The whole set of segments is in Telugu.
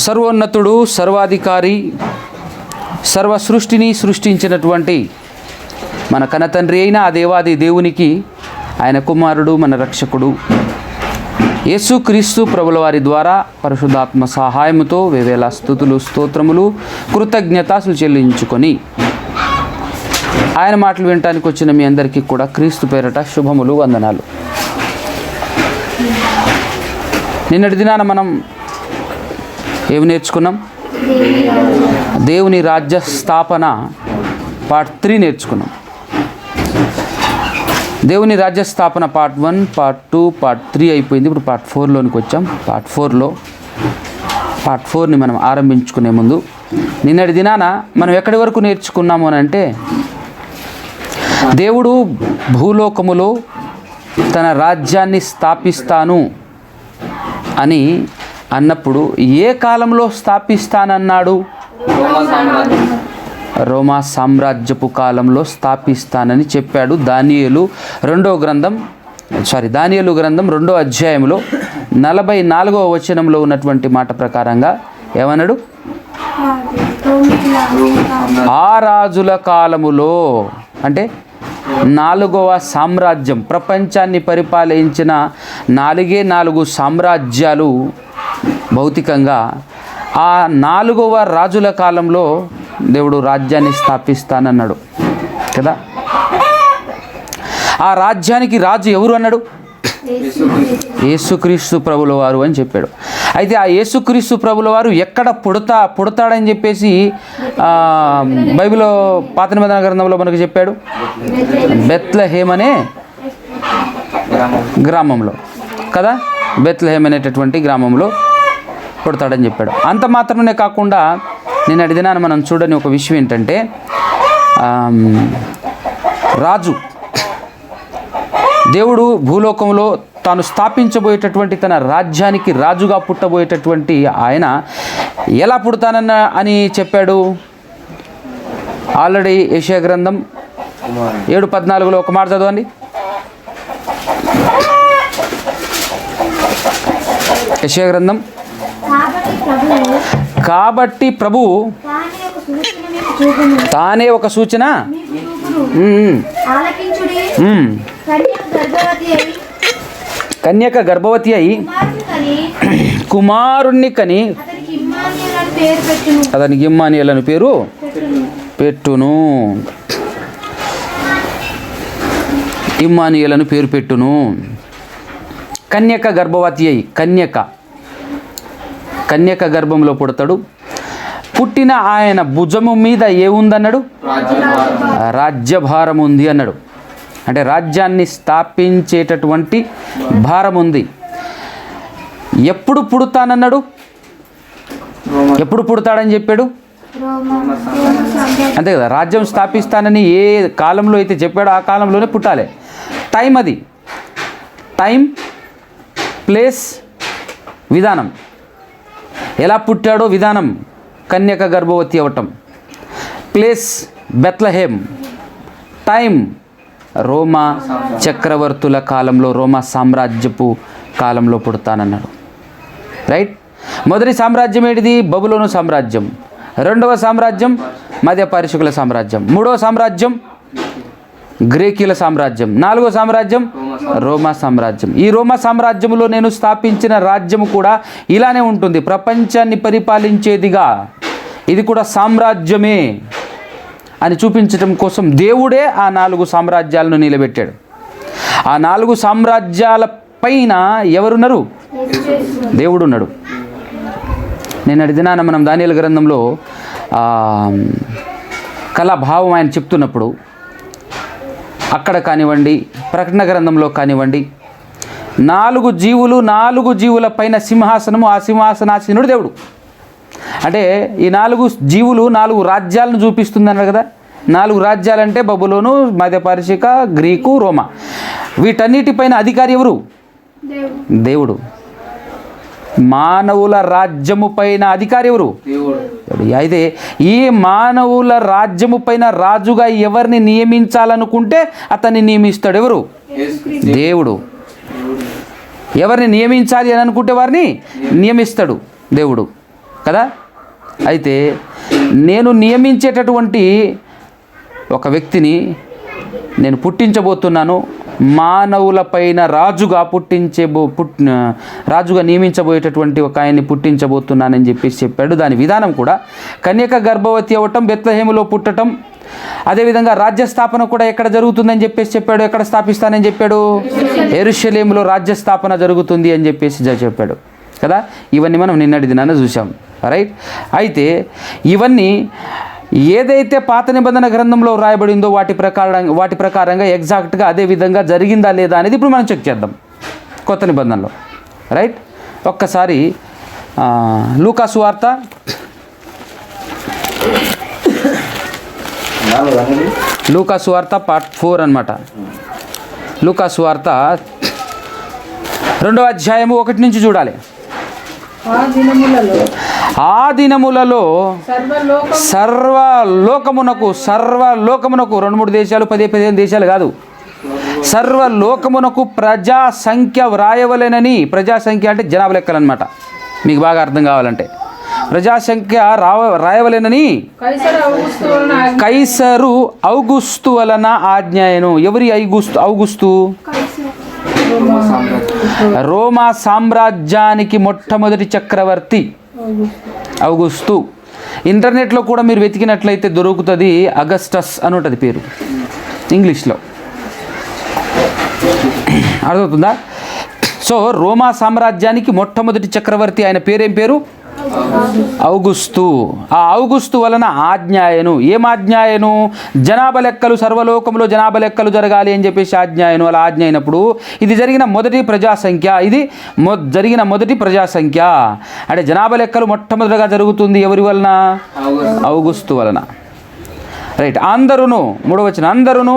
సర్వోన్నతుడు, సర్వాధికారి, సర్వ సృష్టిని సృష్టించినటువంటి మన కనతండ్రి అయిన ఆ దేవాది దేవునికి, ఆయన కుమారుడు, మన రక్షకుడు యేసుక్రీస్తు ప్రభుల వారి ద్వారా పరిశుద్ధాత్మ సహాయముతో వేవేల స్తుతులు, స్తోత్రములు, కృతజ్ఞతాసులు చెల్లించుకొని ఆయన మాటలు వినటానికి వచ్చిన మీ అందరికీ కూడా క్రీస్తు పేరట శుభములు, వందనాలు. నిన్నటి దినాన మనం ఏమి నేర్చుకున్నాం? దేవుని రాజ్య స్థాపన పార్ట్ 3 నేర్చుకున్నాం. దేవుని రాజ్య స్థాపన పార్ట్ 1, పార్ట్ 2, పార్ట్ 3 అయిపోయింది. ఇప్పుడు పార్ట్ 4లోనికి వచ్చాం. పార్ట్ 4ని మనం ఆరంభించుకునే ముందు నిన్నటి దినాన మనం ఎక్కడి వరకు నేర్చుకున్నాము అని అంటే, దేవుడు భూలోకములో తన రాజ్యాన్ని స్థాపిస్తాను అని అన్నప్పుడు ఏ కాలంలో స్థాపిస్తానన్నాడు? రోమా సామ్రాజ్యపు కాలంలో స్థాపిస్తానని చెప్పాడు. దానియేలు గ్రంథం 2వ అధ్యాయంలో 44వ వచనంలో ఉన్నటువంటి మాట ప్రకారంగా ఏమన్నాడు? ఆ రాజుల కాలములో, అంటే 4వ సామ్రాజ్యం, ప్రపంచాన్ని పరిపాలించిన 4 సామ్రాజ్యాలు భౌతికంగా, ఆ 4వ రాజుల కాలంలో దేవుడు రాజ్యాన్ని స్థాపిస్తానన్నాడు కదా. ఆ రాజ్యానికి రాజు ఎవరు అన్నాడు? యేసుక్రీస్తు ప్రభుల వారు అని చెప్పాడు. అయితే ఆ యేసుక్రీస్తు ప్రభుల వారు ఎక్కడ పుడతాడని చెప్పేసి బైబిల్లో పాత నిబంధన గ్రంథంలో మనకు చెప్పాడు. బెత్లెహేమ్ అనే గ్రామంలో కదా, బెత్లెహేమ్ అనేటటువంటి గ్రామంలో పుడతాడని చెప్పాడు. అంత మాత్రమే కాకుండా నిన్నటి దినాన మనం చూడని ఒక విషయం ఏంటంటే, రాజు దేవుడు భూలోకంలో తాను స్థాపించబోయేటటువంటి తన రాజ్యానికి రాజుగా పుట్టబోయేటటువంటి ఆయన ఎలా పుడతానన్న అని చెప్పాడు. ఆల్రెడీ యెషయా గ్రంథం 7:14లో ఒక మాట చదవండి. యెషయా గ్రంథం, కాబట్టి ప్రభువు తానే ఒక సూచన, కన్యక గర్భవతి అయి కుమారుణ్ణి కని అతనికి ఇమ్మానుయేల్ అని పేరు పెట్టును. ఇమ్మానుయేల్ అని పేరు పెట్టును. కన్యక గర్భవతి అయి, కన్యక గర్భంలో పుడతాడు. పుట్టిన ఆయన భుజము మీద ఏముందన్నాడు? రాజ్యభారం ఉంది అన్నాడు. అంటే రాజ్యాన్ని స్థాపించేటటువంటి భారం ఉంది. ఎప్పుడు పుడతానన్నాడు? ఎప్పుడు పుడతాడని చెప్పాడు? అంతే కదా. రాజ్యం స్థాపిస్తానని ఏ కాలంలో అయితే చెప్పాడో ఆ కాలంలోనే పుట్టాలి. టైం, అది టైం, ప్లేస్, విధానం. ఎలా పుట్టాడో విధానం కన్యక గర్భవతి అవ్వటం, ప్లేస్ బెత్లెహేమ్, టైం రోమా చక్రవర్తుల కాలంలో, రోమా సామ్రాజ్యపు కాలంలో పుడతానన్నాడు. రైట్. మొదటి సామ్రాజ్యం ఏంటిది? బబులోను సామ్రాజ్యం. 2వ సామ్రాజ్యం మధ్య పారసీకుల సామ్రాజ్యం. 3వ సామ్రాజ్యం గ్రీకుల సామ్రాజ్యం. 4వ సామ్రాజ్యం రోమా సామ్రాజ్యం. ఈ రోమా సామ్రాజ్యంలో నేను స్థాపించిన రాజ్యము కూడా ఇలానే ఉంటుంది, ప్రపంచాన్ని పరిపాలించేదిగా. ఇది కూడా సామ్రాజ్యమే అని చూపించడం కోసం దేవుడే ఆ 4 సామ్రాజ్యాలను నిలబెట్టాడు. ఆ 4 సామ్రాజ్యాల పైన ఎవరున్నారు? దేవుడు ఉన్నాడు. నిన్నటి దినాన మనం దానియేలు గ్రంథంలో కళాభావం ఆయన చెప్తున్నప్పుడు, అక్కడ కానివ్వండి, ప్రకటన గ్రంథంలో కానివ్వండి, 4 జీవులు, 4 జీవుల పైన సింహాసనము, ఆ సింహాసనాసీనుడు దేవుడు. అంటే ఈ 4 జీవులు 4 రాజ్యాలను చూపిస్తుందన్నారు కదా. 4 రాజ్యాలంటే బబులోను, మధ్య పారసీక, గ్రీకు, రోమా. వీటన్నిటిపైన అధికారి ఎవరు? దేవుడు. మానవుల రాజ్యము పైన అధికారి ఎవరు? అయితే ఈ మానవుల రాజ్యము పైన రాజుగా ఎవరిని నియమించాలనుకుంటే అతన్ని నియమిస్తాడు. ఎవరు? దేవుడు. ఎవరిని నియమించాలి అని అనుకుంటే వారిని నియమిస్తాడు దేవుడు. కదా. అయితే నేను నియమించేటటువంటి ఒక వ్యక్తిని నేను పుట్టించబోతున్నాను, మానవులపైన రాజుగా నియమించబోయేటటువంటి ఒక ఆయన్ని పుట్టించబోతున్నానని చెప్పేసి చెప్పాడు. దాని విధానం కూడా కన్యక గర్భవతి అవ్వటం, బెత్లెహేములో పుట్టటం, అదేవిధంగా రాజ్యస్థాపన కూడా ఎక్కడ జరుగుతుందని చెప్పేసి చెప్పాడు. ఎక్కడ స్థాపిస్తానని చెప్పాడు? యెరూషలేములో రాజ్యస్థాపన జరుగుతుంది అని చెప్పేసి చెప్పాడు కదా. ఇవన్నీ మనం నిన్నటి దినాన చూసాం, రైట్. అయితే ఇవన్నీ ఏదైతే పాత నిబంధన గ్రంథంలో రాయబడిందో వాటి ప్రకారంగా ఎగ్జాక్ట్గా అదే విధంగా జరిగిందా లేదా అనేది ఇప్పుడు మనం చెక్ చేద్దాం కొత్త నిబంధనలో, రైట్. ఒక్కసారి లూకా సువార్త 4 అన్నమాట. లూకా సువార్త 2వ అధ్యాయము 1 నుంచి చూడాలి. ఆ దినములలో సర్వలోకమునకు 2-3 దేశాలు 10-15 దేశాలు కాదు, సర్వలోకమునకు ప్రజా సంఖ్య వ్రాయవలెనని. ప్రజా సంఖ్య అంటే జనాభా లెక్కలు అనమాట, మీకు బాగా అర్థం కావాలంటే. ప్రజాసంఖ్య రాయవలెనని కైసరు ఔగుస్తు వలన ఆజ్ఞాయను. ఎవరి ఔగుస్తు? రోమా సామ్రాజ్యానికి మొట్టమొదటి చక్రవర్తి ఔగుస్తు. ఇంటర్నెట్లో కూడా మీరు వెతికినట్లయితే దొరుకుతుంది, అగస్టస్ అని ఉంటుంది పేరు ఇంగ్లీష్లో, అర్థమవుతుందా? సో రోమా సామ్రాజ్యానికి మొట్టమొదటి చక్రవర్తి ఆయన పేరేం పేరు? ఔగుస్తు. ఆ ఔగుస్తు వలన ఆజ్ఞాయను. ఏం ఆజ్ఞాయను? జనాభా లెక్కలు, సర్వలోకంలో జనాభా లెక్కలు జరగాలి అని చెప్పేసి ఆజ్ఞాయను. అలా ఆజ్ఞ అయినప్పుడు ఇది జరిగిన మొదటి ప్రజాసంఖ్య, జరిగిన మొదటి ప్రజాసంఖ్య అంటే జనాభా లెక్కలు మొట్టమొదటిగా జరుగుతుంది ఎవరి వలన? ఔగుస్తు వలన, రైట్. అందరూను, 3వ వచనం, అందరూను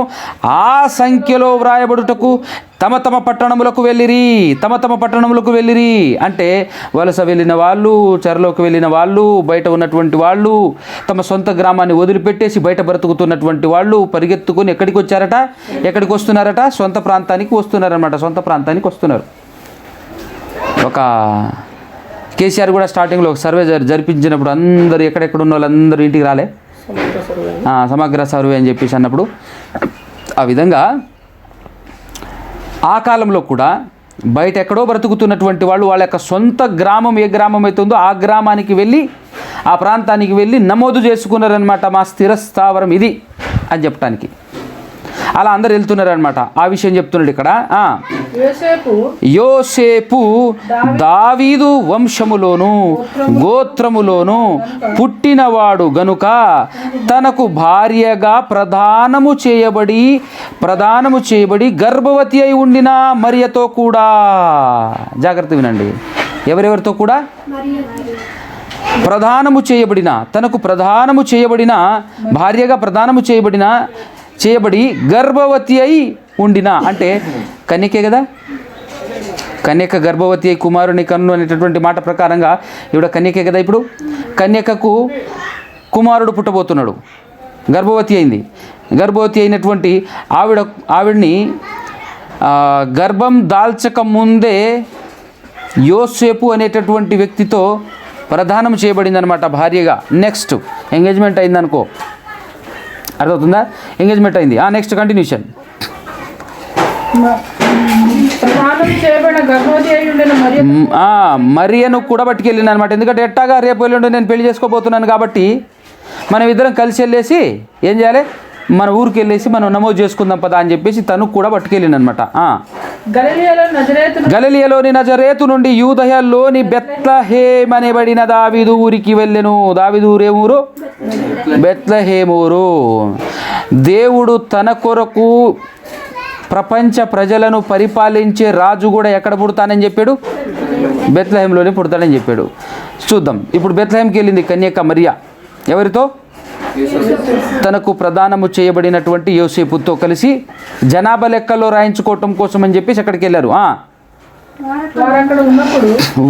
ఆ సంఖ్యలో వ్రాయబడుటకు తమ తమ పట్టణములకు వెళ్ళిరి. అంటే వలస వెళ్ళిన వాళ్ళు, చెరలోకి వెళ్ళిన వాళ్ళు, బయట ఉన్నటువంటి వాళ్ళు, తమ సొంత గ్రామాన్ని వదిలిపెట్టేసి బయట బ్రతుకుతున్నటువంటి వాళ్ళు పరిగెత్తుకొని ఎక్కడికి వస్తున్నారట? సొంత ప్రాంతానికి వస్తున్నారన్నమాట. సొంత ప్రాంతానికి వస్తున్నారు. ఒక కేసీఆర్ కూడా స్టార్టింగ్లో ఒక సర్వే జరిపించినప్పుడు అందరూ ఎక్కడెక్కడ ఉన్న వాళ్ళందరూ ఇంటికి రాలే, సమగ్ర సర్వే అని చెప్పేసి అన్నప్పుడు, ఆ విధంగా ఆ కాలంలో కూడా బయట ఎక్కడో బ్రతుకుతున్నటువంటి వాళ్ళు వాళ్ళ యొక్క సొంత గ్రామం ఏ గ్రామం అవుతుందో ఆ గ్రామానికి వెళ్ళి, ఆ ప్రాంతానికి వెళ్ళి నమోదు చేసుకున్నారనమాట. మా స్థిరస్థావరం ఇది అని చెప్పడానికి. అలా అందరు వెళ్తున్నారనమాట. ఆ విషయం చెప్తున్నాడు ఇక్కడ. యోసేపు దావీదు వంశములోను గోత్రములోను పుట్టినవాడు గనుక తనకు భార్యగా ప్రదానము చేయబడి గర్భవతి అయి ఉండిన మరియతో కూడా. జాగ్రత్త వినండి, ఎవరెవరితో కూడా? తనకు ప్రదానము చేయబడిన భార్యగా ప్రదానము చేయబడి గర్భవతి అయి ఉండిన. అంటే కన్యకే కదా, కన్యక గర్భవతి అయి కుమారుని కన్ను అనేటటువంటి మాట ప్రకారంగా ఈవిడ కన్యకే కదా. ఇప్పుడు కన్యకకు కుమారుడు పుట్టబోతున్నాడు, గర్భవతి అయింది. గర్భవతి అయినటువంటి ఆవిడ్ని గర్భం దాల్చక ముందే యోసేపు అనేటటువంటి వ్యక్తితో ప్రదానం చేయబడింది అనమాట భార్యగా. నెక్స్ట్ ఎంగేజ్మెంట్ అయిందనుకో, అర్థమవుతుందా? ఎంగేజ్మెంట్ అయింది. Next continuation. మరియను కూడా పట్టుకెళ్ళింది అనమాట. ఎందుకంటే ఎట్టాగా రేపు ఎల్లుండి నేను పెళ్లి చేసుకోబోతున్నాను కాబట్టి మనం ఇద్దరం కలిసి వెళ్ళేసి ఏం చేయాలి, మన ఊరికి వెళ్ళేసి మనం నమోదు చేసుకుందాం పదా అని చెప్పేసి తను కూడా పట్టుకెళ్ళింది అనమాట. గలిలియలోని నజరేతు నుండి యూదయలోని బెత్లెహేమ్ అనబడిన దావీదు ఊరికి వెళ్ళెను. దావీదు ఊరేమూరు? బెత్లెహేమూరు. దేవుడు తన కొరకు ప్రపంచ ప్రజలను పరిపాలించే రాజు కూడా ఎక్కడ పుడతానని చెప్పాడు? బెత్లెహేంలోనే పుడతానని చెప్పాడు. చూద్దాం. ఇప్పుడు బెత్లెహేంకి వెళ్ళింది కన్యక మరియా. ఎవరితో? తనకు ప్రదానము చేయబడినటువంటి యోసేపుతో కలిసి జనాభా లెక్కల్లో రాయించుకోవటం కోసం అని చెప్పేసి అక్కడికి వెళ్ళారు.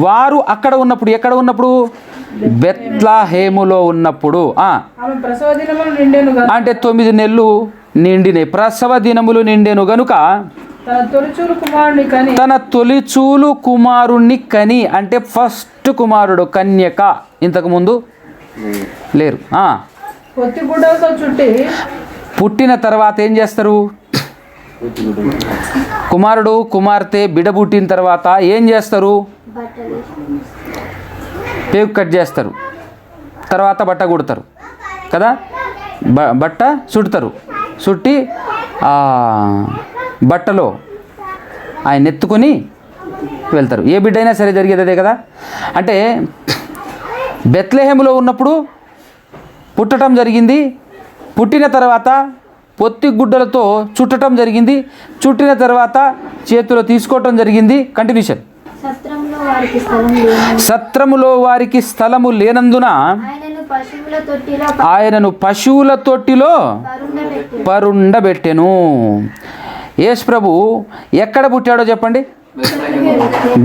వారు అక్కడ ఉన్నప్పుడు, ఎక్కడ ఉన్నప్పుడు? బెత్లెహేములో ఉన్నప్పుడు. అంటే 9 నెలలు నిండినాయి, ప్రసవ దినములు నిండెను గనుక తన తొలిచూలు కుమారుణ్ణి కని. అంటే ఫస్ట్ కుమారుడు కన్యక ఇంతకుముందు లేరు. పొత్తి గుడ్డలతో చుట్టి పుట్టిన తర్వాత ఏం చేస్తారు? కుమారుడు కుమార్తె బిడ్డ పుట్టిన తర్వాత ఏం చేస్తారు? పేగు కట్ చేస్తారు, తర్వాత బట్ట కుడతారు కదా, బట్ట చుడతారు. చుట్టి బట్టలో ఆయన ఎత్తుకొని వెళ్తారు. ఏ బిడ్డ అయినా సరే జరిగేది అదే కదా. అంటే బెత్లెహేములో ఉన్నప్పుడు పుట్టడం జరిగింది, పుట్టిన తర్వాత పొత్తి గుడ్డలతో చుట్టడం జరిగింది, చుట్టిన తర్వాత చేతిలో తీసుకోవటం జరిగింది. కంటిన్యూషన్. సత్రములో వారికి స్థలము లేనందున ఆయనను పశువుల తొట్టిలో పరుండబెట్టెను. యేసు ప్రభు ఎక్కడ పుట్టాడో చెప్పండి?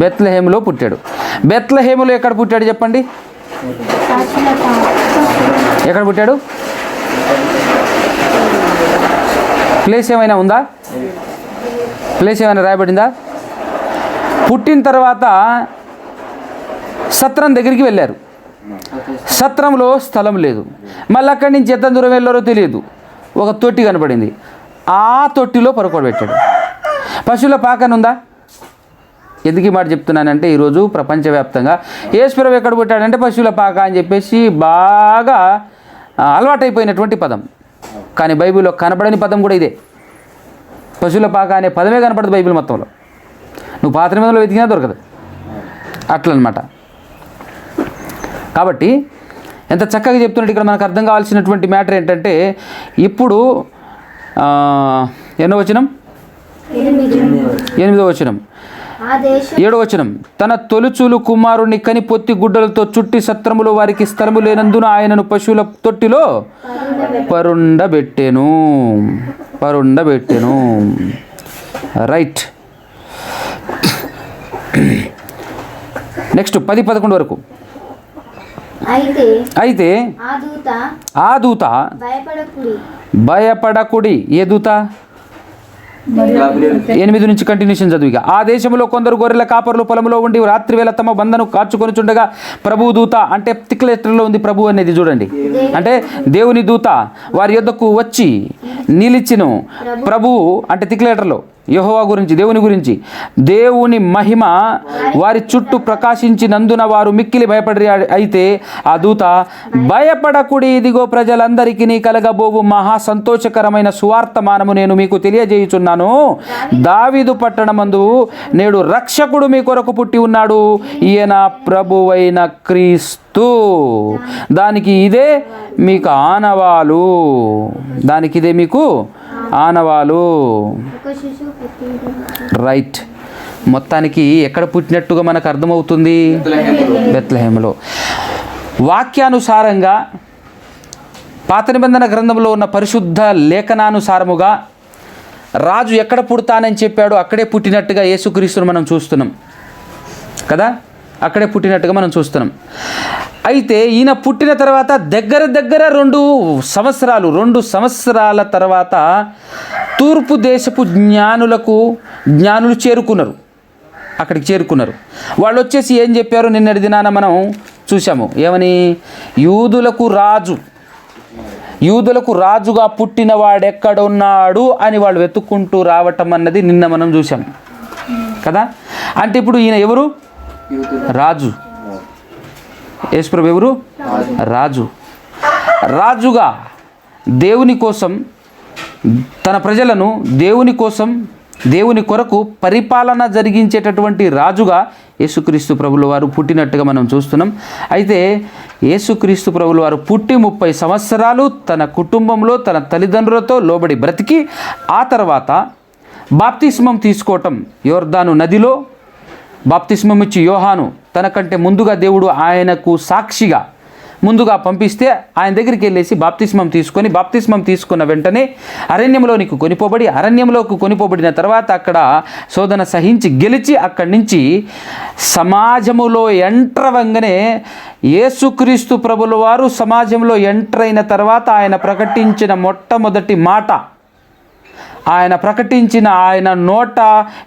బెత్లెహేములో పుట్టాడు. బెత్లెహేములో ఎక్కడ పుట్టాడు చెప్పండి? ఎక్కడ పుట్టాడు? ప్లేస్ ఏమైనా ఉందా? ప్లేస్ ఏమైనా రాయబడిందా? పుట్టిన తర్వాత సత్రం దగ్గరికి వెళ్ళారు. సత్రంలో స్థలం లేదు. మళ్ళీ అక్కడి నుంచి ఎంత దూరం వెళ్ళారో తెలియదు. ఒక తొట్టి కనపడింది, ఆ తొట్టిలో పడుకోబెట్టాడు. పశువుల పాకన ఉందా? ఎందుకు ఈ మాట చెప్తున్నానంటే ఈరోజు ప్రపంచవ్యాప్తంగా యేసు ప్రభు ఎక్కడ పుట్టాడంటే పశువుల పాక అని చెప్పేసి బాగా అలవాటైపోయినటువంటి పదం. కానీ బైబిల్లో కనబడని పదం కూడా ఇదే. పశువుల పాక అనే పదమే కనపడదు బైబిల్ మొత్తంలో. నువ్వు పాత నిబంధనలో వెతికినా దొరకదు అట్లనమాట. కాబట్టి ఎంత చక్కగా చెప్తున్నట్టు ఇక్కడ మనకు అర్థం కావాల్సినటువంటి మ్యాటర్ ఏంటంటే ఇప్పుడు ఎన్నో వచనం? 8వ వచనం. 7వ వచనం. తన తొలుచూలు కుమారుని కని పొత్తి గుడ్డలతో చుట్టి సత్రములో వారికి స్థలము లేనందున ఆయనను పశువుల తొట్టిలో పరుండబెట్టెను. రైట్. నెక్స్ట్ 10-11 వరకు. అయితే ఆ దూత భయపడకుడి. ఏ దూత? 8 నుంచి కంటిన్యూషన్ చదువుగా. ఆ దేశంలో కొందరు గొర్రెల కాపరులు పొలంలో ఉండి రాత్రివేళ తమ బంధను కాచుకొని చుండగా ప్రభు దూత, అంటే తిక్లెటర్లో ఉంది ప్రభు అనేది చూడండి, అంటే దేవుని దూత వారి యొద్దకు వచ్చి నిలిచెను. ప్రభు అంటే తిక్లెటర్లో యెహోవా గురించి, దేవుని గురించి, దేవుని మహిమ వారి చుట్టూ ప్రకాశించినందున వారు మిక్కిలి భయపడి. అయితే ఆ దూత భయపడకుడి, ఇదిగో ప్రజలందరికీ కలగబోవు మహా సంతోషకరమైన సువార్తమానము నేను మీకు తెలియజేయుచున్నాను. దావీదు పట్టణమందు నేడు రక్షకుడు మీ కొరకు పుట్టి ఉన్నాడు, ఈయన ప్రభువైన క్రీస్తు. దానికి ఇదే మీకు ఆనవాలు. రైట్. మొత్తానికి ఎక్కడ పుట్టినట్టుగా మనకు అర్థమవుతుంది? బెత్లెహేములో. వాక్యానుసారంగా పాత నిబంధన గ్రంథంలో ఉన్న పరిశుద్ధ లేఖనానుసారముగా రాజు ఎక్కడ పుడతానని చెప్పాడో అక్కడే పుట్టినట్టుగా యేసుక్రీస్తును మనం చూస్తున్నాం కదా. అక్కడే పుట్టినట్టుగా మనం చూస్తున్నాం. అయితే ఈయన పుట్టిన తర్వాత దగ్గర 2 సంవత్సరాల తర్వాత తూర్పు దేశపు జ్ఞానులు చేరుకున్నారు. అక్కడికి చేరుకున్నారు. వాళ్ళు వచ్చేసి ఏం చెప్పారు? నిన్నటి దినాన మనం చూసాము. ఏమని? యూదులకు రాజుగా పుట్టినవాడెక్కడున్నాడు అని వాళ్ళు వెతుక్కుంటూ రావటం అన్నది నిన్న మనం చూసాం కదా. అంటే ఇప్పుడు ఈయన ఎవరు? రాజు. యేసు ప్రభు ఎవరు? రాజుగా దేవుని కోసం, తన ప్రజలను దేవుని కొరకు పరిపాలన జరిగించేటటువంటి రాజుగా యేసుక్రీస్తు ప్రభుల వారు పుట్టినట్టుగా మనం చూస్తున్నాం. అయితే యేసుక్రీస్తు ప్రభుల వారు పుట్టి 30 సంవత్సరాలు తన కుటుంబంలో తన తల్లిదండ్రులతో లోబడి బ్రతికి ఆ తర్వాత బాప్తిస్మం తీసుకోవటం, యోర్దాను నదిలో బాప్తిస్మం ఇచ్చి యోహాను తనకంటే ముందుగా దేవుడు ఆయనకు సాక్షిగా ముందుగా పంపిస్తే ఆయన దగ్గరికి వెళ్ళేసి బాప్తిస్మం తీసుకున్న వెంటనే అరణ్యంలోకి కొనిపోబడిన తర్వాత అక్కడ శోధన సహించి గెలిచి అక్కడి నుంచి సమాజములో ఎంటర్ అవ్వగానే యేసుక్రీస్తు ప్రభుల వారు సమాజంలో ఎంటర్ అయిన తర్వాత ఆయన ప్రకటించిన మొట్టమొదటి మాట, ఆయన నోట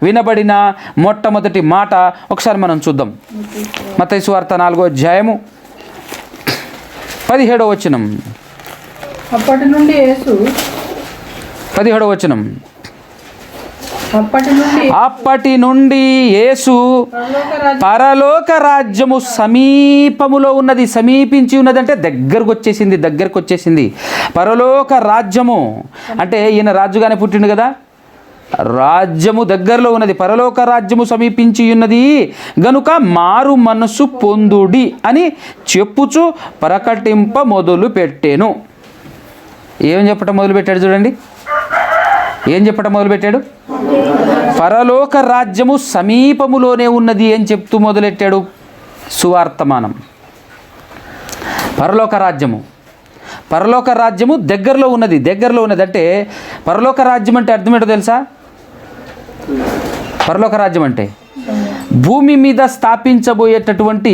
వినబడిన మొట్టమొదటి మాట ఒకసారి మనం చూద్దాం. మత్తయి సువార్త 4వ అధ్యాయము 17వ వచనం. అప్పటి నుండి యేసు 17వ వచనం. అప్పటి నుండి యేసు పరలోక రాజ్యము సమీపములో ఉన్నది, సమీపించి ఉన్నది అంటే దగ్గరకు వచ్చేసింది. పరలోక రాజ్యము అంటే ఈయన రాజుగానే పుట్టిండు కదా, రాజ్యము దగ్గరలో ఉన్నది, పరలోక రాజ్యము సమీపించి ఉన్నది గనుక మారు మనస్సు పొందుడి అని చెప్పుచు ప్రకటింప మొదలు పెట్టాను. ఏం చెప్పటం మొదలుపెట్టాడు చూడండి, ఏం చెప్పటం మొదలుపెట్టాడు? పరలోక రాజ్యము సమీపములోనే ఉన్నది అని చెప్తూ మొదలెట్టాడు సువార్తమానం. పరలోక రాజ్యము దగ్గరలో ఉన్నది అంటే పరలోక రాజ్యం అంటే అర్థం ఏంటో తెలుసా? పరలోక రాజ్యం అంటే భూమి మీద స్థాపించబోయేటటువంటి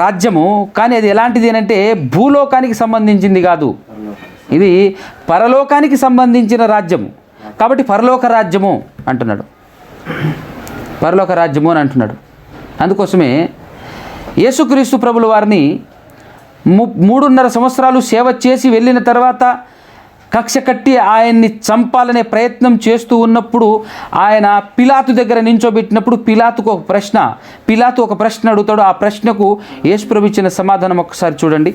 రాజ్యము, కానీ అది ఎలాంటిది అంటే భూలోకానికి సంబంధించింది కాదు, ఇది పరలోకానికి సంబంధించిన రాజ్యము. కాబట్టి పరలోక రాజ్యము అంటున్నాడు, పరలోక రాజ్యము అని అంటున్నాడు. అందుకోసమే యేసుక్రీస్తు ప్రభుల వారిని 3.5 సంవత్సరాలు సేవ చేసి వెళ్ళిన తర్వాత కక్ష కట్టి ఆయన్ని చంపాలనే ప్రయత్నం చేస్తూ ఉన్నప్పుడు ఆయన పిలాతు దగ్గర నించోబెట్టినప్పుడు పిలాతు ఒక ప్రశ్న అడుగుతాడు. ఆ ప్రశ్నకు యేసుప్రభు ఇచ్చిన సమాధానం ఒకసారి చూడండి.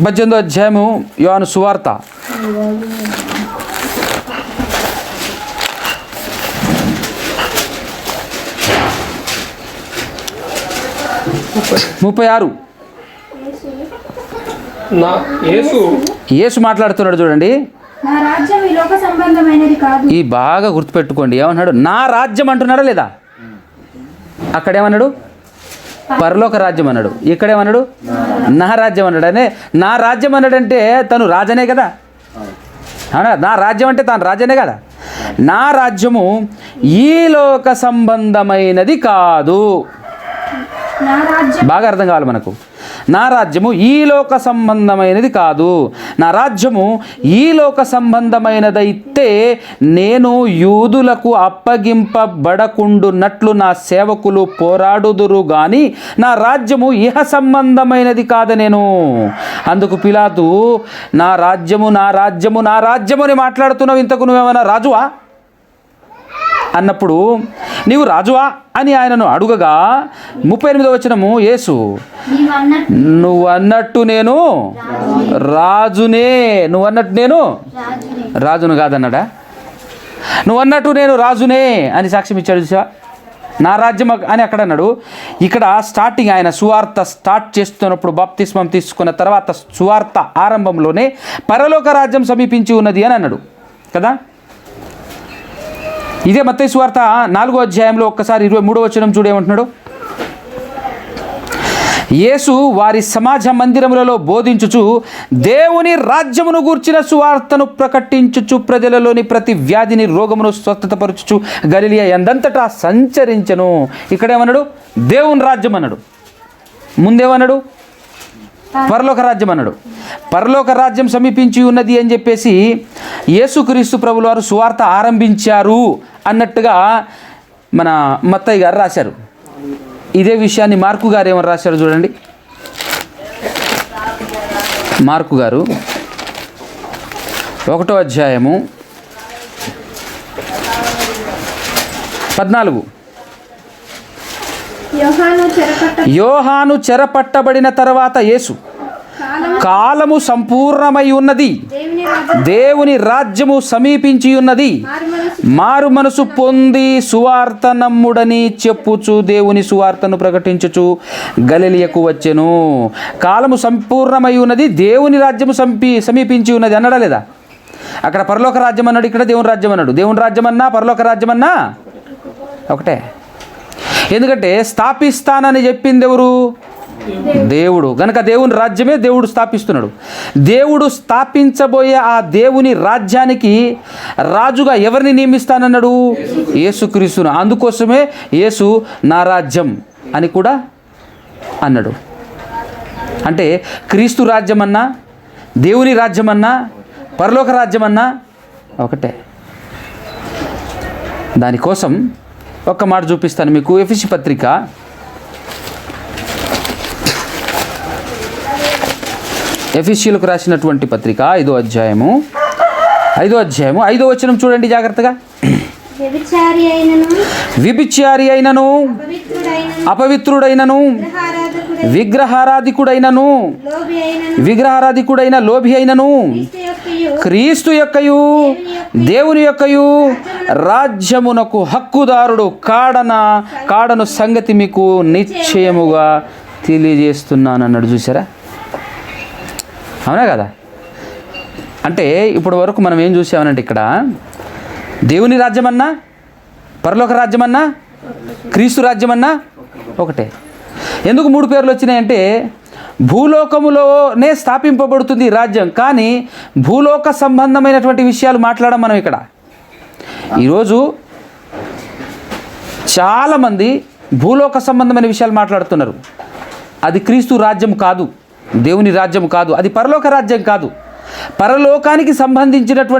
18వ అధ్యాయము యోహాను సువార్త 36. యేసు మాట్లాడుతున్నాడు చూడండి. నా రాజ్యం ఈ లోక సంబంధమైనది కాదు. ఈ బాగా గుర్తుపెట్టుకోండి. ఏమన్నాడు? నా రాజ్యం అంటున్నాడా లేదా? అక్కడేమన్నాడు? పరలోక రాజ్యం అన్నాడు. ఇక్కడేమన్నాడు? నా రాజ్యం అన్నాడు. అనే నా రాజ్యం అన్నాడంటే తను రాజనే కదా, అవునా? నా రాజ్యం అంటే తాను రాజనే కదా. నా రాజ్యము ఈ లోక సంబంధమైనది కాదు. బాగా అర్థం కావాలి మనకు. నా రాజ్యము ఈ లోక సంబంధమైనది కాదు. నా రాజ్యము ఈ లోక సంబంధమైనదైతే నేను యూదులకు అప్పగింపబడకుండునట్లు నా సేవకులు పోరాడుదురు గాని నా రాజ్యము ఇహ సంబంధమైనది కాదనేను. అందుకు పిలాతు నా రాజ్యము అని మాట్లాడుతున్నావు, ఇంతకు నువ్వేమైనా రాజువా అన్నప్పుడు నీవు రాజువా అని ఆయనను అడుగగా 38వ వచనము యేసు నువ్వు అన్నట్టు నేను రాజునే, రాజును కాదన్నాడా? నువ్వు అన్నట్టు నేను రాజునే అని సాక్ష్యం ఇచ్చాడు. చూసా, నా రాజ్యం అని అక్కడ అన్నాడు. ఇక్కడ స్టార్టింగ్ ఆయన సువార్త స్టార్ట్ చేస్తున్నప్పుడు బాప్తిస్మం తీసుకున్న తర్వాత సువార్త ఆరంభంలోనే పరలోక రాజ్యం సమీపించి ఉన్నది అని అన్నాడు కదా. ఇదే మత్తయి సువార్త 4వ అధ్యాయంలో ఒక్కసారి 23వ వచనం చూడేమంటున్నాడు. యేసు వారి సమాజ మందిరములలో బోధించుచు దేవుని రాజ్యమును గూర్చిన సువార్తను ప్రకటించుచు ప్రజలలోని ప్రతి వ్యాధిని రోగమును స్వస్థతపరచుచు గలిలయ యందంతటా సంచరించెను. ఇక్కడేమన్నాడు? దేవుని రాజ్యం అన్నాడు. ముందేమన్నాడు? పరలోక రాజ్యం అన్నాడు. పరలోక రాజ్యం సమీపించి ఉన్నది అని చెప్పేసి యేసుక్రీస్తు ప్రభుల వారు సువార్త ఆరంభించారు అన్నట్టుగా మన మత్తయి గారు రాశారు. ఇదే విషయాన్ని మార్కు గారు ఏమని రాశారు చూడండి. మార్కు గారు 1వ అధ్యాయము 14. యోహాను చెరపట్టబడిన తర్వాత యేసు కాలము సంపూర్ణమై ఉన్నది, దేవుని రాజ్యము సమీపించి ఉన్నది, మారు మనసు పొంది సువార్త నమ్ముడని చెప్పుచు దేవుని సువార్తను ప్రకటించుచు గలిలయకు వచ్చెను. కాలము సంపూర్ణమై ఉన్నది, దేవుని రాజ్యము సమీపించి ఉన్నది అన్నాడా లేదా? అక్కడ పరలోక రాజ్యం అన్నాడు, ఇక్కడ దేవుని రాజ్యం అన్నాడు. దేవుని రాజ్యం అన్నా పరలోక రాజ్యం అన్నా ఒకటే. ఎందుకంటే స్థాపిస్తానని చెప్పింది ఎవరు? దేవుడు. గనక దేవుని రాజ్యమే దేవుడు స్థాపిస్తున్నాడు. దేవుడు స్థాపించబోయే ఆ దేవుని రాజ్యానికి రాజుగా ఎవరిని నియమిస్తానన్నాడు? యేసుక్రీస్తును. అందుకోసమే యేసు నా రాజ్యం అని కూడా అన్నాడు. అంటే క్రీస్తు రాజ్యం అన్నా, దేవుని రాజ్యం అన్నా, పరలోక రాజ్యం అన్నా ఒకటే. దానికోసం ఒక్క మాట చూపిస్తాను మీకు. ఎఫెసీ పత్రిక ఎఫెసీయులకు రాసినటువంటి పత్రిక 5వ అధ్యాయము 5వ వచనం చూడండి జాగ్రత్తగా. వ్యభిచారి అయినను అపవిత్రుడైనను విగ్రహారాధికుడైన లోభి అయినను క్రీస్తు యొక్కయు దేవుని యొక్కయు రాజ్యమునకు హక్కుదారుడు కాడను సంగతి మీకు నిశ్చయముగా తెలియజేస్తున్నాను అన్నాడు. చూసారా? అవునా కదా? అంటే ఇప్పటి వరకు మనం ఏం చూసామనంటే ఇక్కడ దేవుని రాజ్యమన్నా పరలోక రాజ్యమన్నా క్రీస్తు రాజ్యమన్నా ఒకటే. ఎందుకు 3 పేర్లు వచ్చినాయంటే భూలోకములోనే స్థాపింపబడుతుంది ఈ రాజ్యం, కానీ భూలోక సంబంధమైనటువంటి విషయాలు మాట్లాడడం మనం ఇక్కడ. ఈరోజు చాలామంది భూలోక సంబంధమైన విషయాలు మాట్లాడుతున్నారు. అది క్రీస్తు రాజ్యం కాదు, దేవుని రాజ్యం కాదు, అది పరలోక రాజ్యం కాదు. పరలోకానికి సంబంధించినటువంటి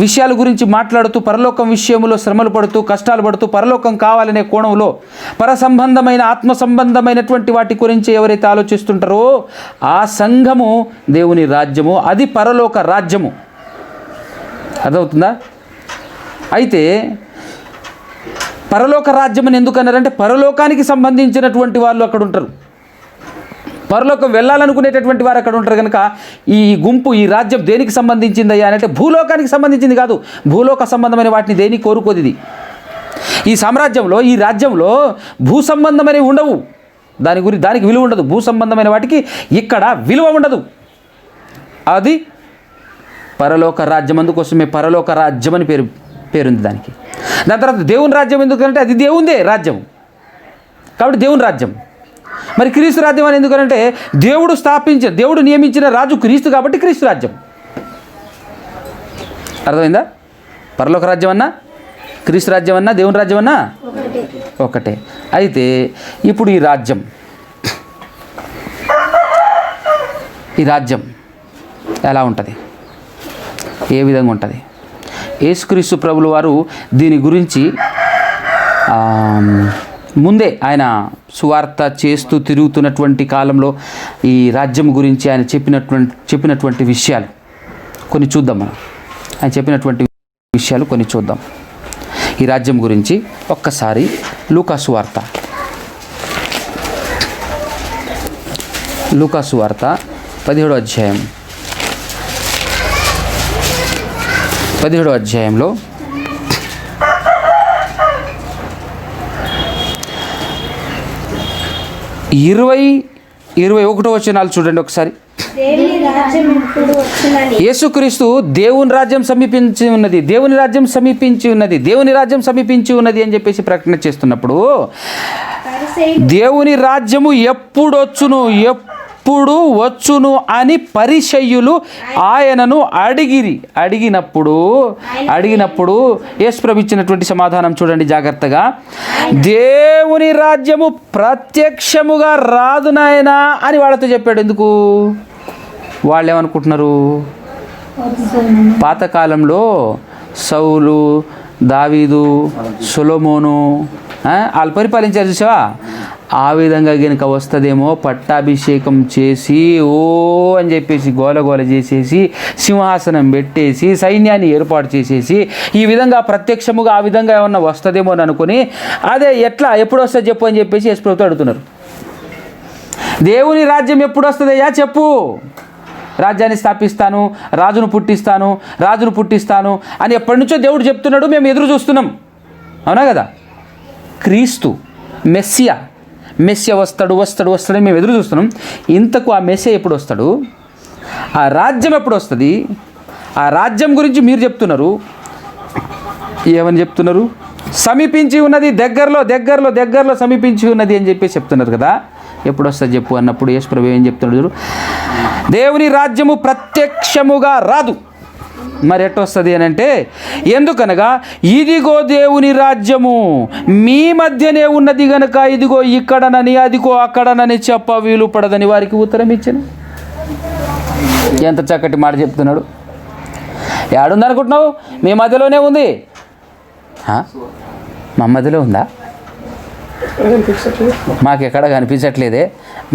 విషయాల గురించి మాట్లాడుతూ పరలోకం విషయంలో శ్రమలు పడుతూ కష్టాలు పడుతూ పరలోకం కావాలనే కోణంలో పర సంబంధమైన ఆత్మ సంబంధమైనటువంటి వాటి గురించి ఎవరైతే ఆలోచిస్తుంటారో ఆ సంఘము దేవుని రాజ్యము, అది పరలోక రాజ్యము. అర్థమవుతుందా? అయితే పరలోక రాజ్యం అని ఎందుకన్నారంటే పరలోకానికి సంబంధించినటువంటి వాళ్ళు అక్కడ ఉంటారు, పరలోకం వెళ్ళాలనుకునేటటువంటి వారు అక్కడ ఉంటారు. కనుక ఈ గుంపు, ఈ రాజ్యం దేనికి సంబంధించిందయ్యా అంటే భూలోకానికి సంబంధించింది కాదు. భూలోక సంబంధమైన వాటిని దేనికి కోరుకోదు ఇది. ఈ సామ్రాజ్యంలో, ఈ రాజ్యంలో భూ సంబంధమైనవి ఉండవు. దానికి విలువ ఉండదు. భూ సంబంధమైన వాటికి ఇక్కడ విలువ ఉండదు. అది పరలోక రాజ్యం. అందుకోసమే పరలోక రాజ్యం అని పేరుంది దానికి. దాని తర్వాత దేవుని రాజ్యం ఎందుకంటే అది దేవుందే రాజ్యం కాబట్టి దేవుని రాజ్యం. మరి క్రీస్తు రాజ్యం అని ఎందుకంటే దేవుడు నియమించిన రాజు క్రీస్తు కాబట్టి క్రీస్తు రాజ్యం. అర్థమైందా? పరలోక రాజ్యం అన్నా క్రీస్తు రాజ్యం అన్నా దేవుని రాజ్యం అన్నా ఒకటే. అయితే ఇప్పుడు ఈ రాజ్యం ఎలా ఉంటుంది, ఏ విధంగా ఉంటుంది? యేసుక్రీస్తు ప్రభుల వారు దీని గురించి ముందే ఆయన సువార్త చేస్తూ తిరుగుతున్నటువంటి కాలంలో ఈ రాజ్యం గురించి ఆయన చెప్పినటువంటి విషయాలు కొన్ని చూద్దాం. ఆయన చెప్పినటువంటి విషయాలు కొన్ని చూద్దాం. ఈ రాజ్యం గురించి ఒక్కసారి లూకాసు వార్త 17వ అధ్యాయం 17వ అధ్యాయంలో 20-21 వచనాలు చూడండి ఒకసారి. యేసుక్రీస్తు దేవుని రాజ్యం సమీపించి ఉన్నది, దేవుని రాజ్యం సమీపించి ఉన్నది, దేవుని రాజ్యం సమీపించి ఉన్నది అని చెప్పేసి ప్రకటన చేస్తున్నప్పుడు దేవుని రాజ్యము ఎప్పుడు వచ్చును అని పరిసయ్యులు ఆయనను అడిగినప్పుడు యేసు ప్రభు ఇచ్చినటువంటి సమాధానం చూడండి జాగ్రత్తగా. దేవుని రాజ్యము ప్రత్యక్షముగా రాదు నాయనా అని వాళ్ళతో చెప్పాడు. ఎందుకు? వాళ్ళు ఏమనుకుంటున్నారు? పాతకాలంలో సౌలు, దావీదు, సొలొమోను వాళ్ళు పరిపాలించారు చూసావా, ఆ విధంగా కనుక వస్తుందేమో పట్టాభిషేకం చేసి అని చెప్పేసి గోలగోల చేసేసి సింహాసనం పెట్టేసి సైన్యాన్ని ఏర్పాటు చేసేసి ఈ విధంగా ప్రత్యక్షముగా ఆ విధంగా ఏమన్నా వస్తుందేమో అని అనుకుని అదే ఎప్పుడు వస్తుంది చెప్పు అని చెప్పేసి యేసు ప్రభుతో అడుగుతున్నారు. దేవుని రాజ్యం ఎప్పుడు వస్తుందయ్యా చెప్పు, రాజ్యాన్ని స్థాపిస్తాను, రాజును పుట్టిస్తాను అని ఎప్పటి నుంచో దేవుడు చెప్తున్నాడు. మేము ఎదురు చూస్తున్నాం. అవునా కదా? క్రీస్తు మెస్సియా వస్తాడు మేము ఎదురు చూస్తున్నాం. ఇంతకు ఆ మెస్సియా ఎప్పుడు వస్తాడు, ఆ రాజ్యం ఎప్పుడు వస్తుంది, ఆ రాజ్యం గురించి మీరు చెప్తున్నారు. ఏమని చెప్తున్నారు? సమీపించి ఉన్నది, దగ్గరలో సమీపించి ఉన్నది అని చెప్పి చెప్తున్నారు కదా. ఎప్పుడు వస్తుంది చెప్పు అన్నప్పుడు యేసు ప్రభువు ఏం చెప్తున్నాడు? దేవుని రాజ్యము ప్రత్యక్షముగా రాదు. మరి ఎట్టొస్తుంది అని అంటే, ఎందుకనగా ఇదిగో దేవుని రాజ్యము మీ మధ్యనే ఉన్నది గనక ఇదిగో ఇక్కడనని అదిగో అక్కడనని చెప్ప వీలు పడదని వారికి ఉత్తరం ఇచ్చాను. ఎంత చక్కటి మాట చెప్తున్నాడు. ఏడుందనుకుంటున్నావు? మీ మధ్యలోనే ఉంది. మా మధ్యలో ఉందా? మాకెక్కడ కనిపించట్లేదే.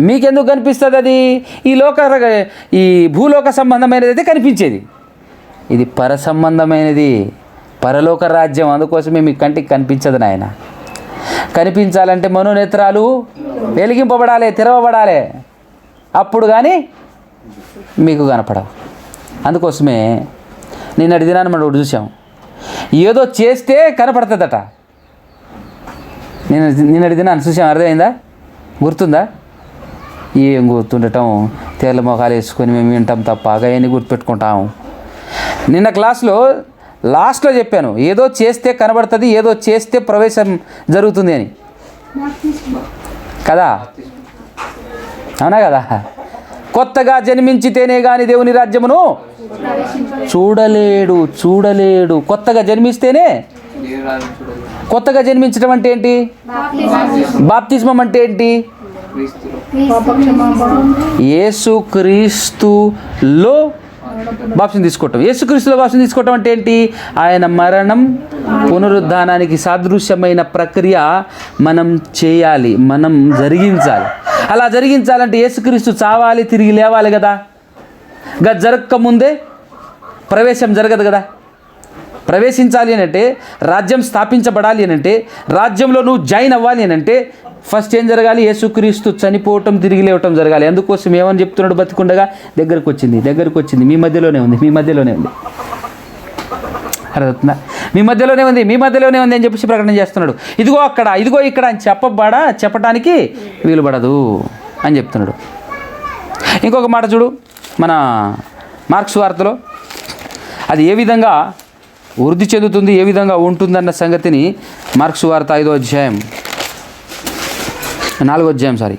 మీకెందుకు కనిపిస్తుంది అది? ఈ భూలోక సంబంధమైనది అయితే కనిపించేది. ఇది పర సంబంధమైనది, పరలోక రాజ్యం. అందుకోసమే మీ కంటికి కనిపించదు నాయన. కనిపించాలంటే మనోనేత్రాలు వెలిగింపబడాలి, తెరవబడాలి, అప్పుడు కానీ మీకు కనపడవు. అందుకోసమే నిన్నటి దినాన్ని మనం చూసాం, ఏదో చేస్తే కనపడుతుందట. నిన్నటి దినాన్ని చూసాం, అర్థమైందా? గుర్తుందా? ఏం గుర్తుండటం, తెల్ల మొఖాలు వేసుకొని మేము వింటాం తప్ప అవన్నీ గుర్తుపెట్టుకుంటాము. నిన్న క్లాస్లో లాస్ట్లో చెప్పాను, ఏదో చేస్తే కనబడుతుంది, ఏదో చేస్తే ప్రవేశం జరుగుతుంది అని కదా, అవునా కదా? కొత్తగా జన్మించితేనే కానీ దేవుని రాజ్యమును చూడలేడు. కొత్తగా జన్మిస్తేనే. కొత్తగా జన్మించడం అంటే ఏంటి? బాప్తిస్మం అంటే ఏంటి? యేసుక్రీస్తులో బాప్తిస్మం తీసుకోవటం. యేసుక్రీస్తులో బాప్తిస్మం తీసుకోవటం అంటే ఏంటి? ఆయన మరణం పునరుద్ధానానికి సాదృశ్యమైన ప్రక్రియ మనం చేయాలి, మనం జరిగించాలి. అలా జరిగించాలంటే యేసుక్రీస్తు చావాలి, తిరిగి లేవాలి కదా. జరగక ముందే ప్రవేశం జరగదు కదా. ప్రవేశించాలి అని అంటే, రాజ్యం స్థాపించబడాలి అని అంటే, రాజ్యంలో నువ్వు జాయిన్ అవ్వాలి అని అంటే ఫస్ట్ ఏం జరగాలి? యేసుక్రీస్తు చనిపోవటం, తిరిగి లేవటం జరగాలి. అందుకోసం ఏమని చెప్తున్నాడు? బతికుండగా దగ్గరకు వచ్చింది, మీ మధ్యలోనే ఉంది అర్థవుతుందా? మీ మధ్యలోనే ఉంది అని చెప్పేసి ప్రకటన చేస్తున్నాడు. ఇదిగో అక్కడ, ఇదిగో ఇక్కడ అని చెప్పటానికి వీలు పడదు అని చెప్తున్నాడు. ఇంకొక మాట చూడు, మన మార్క్స్ వార్తలో అది ఏ విధంగా వృద్ధి చెందుతుంది, ఏ విధంగా ఉంటుందన్న సంగతిని మార్క్స్ వార్త 4వ అధ్యాయం సారీ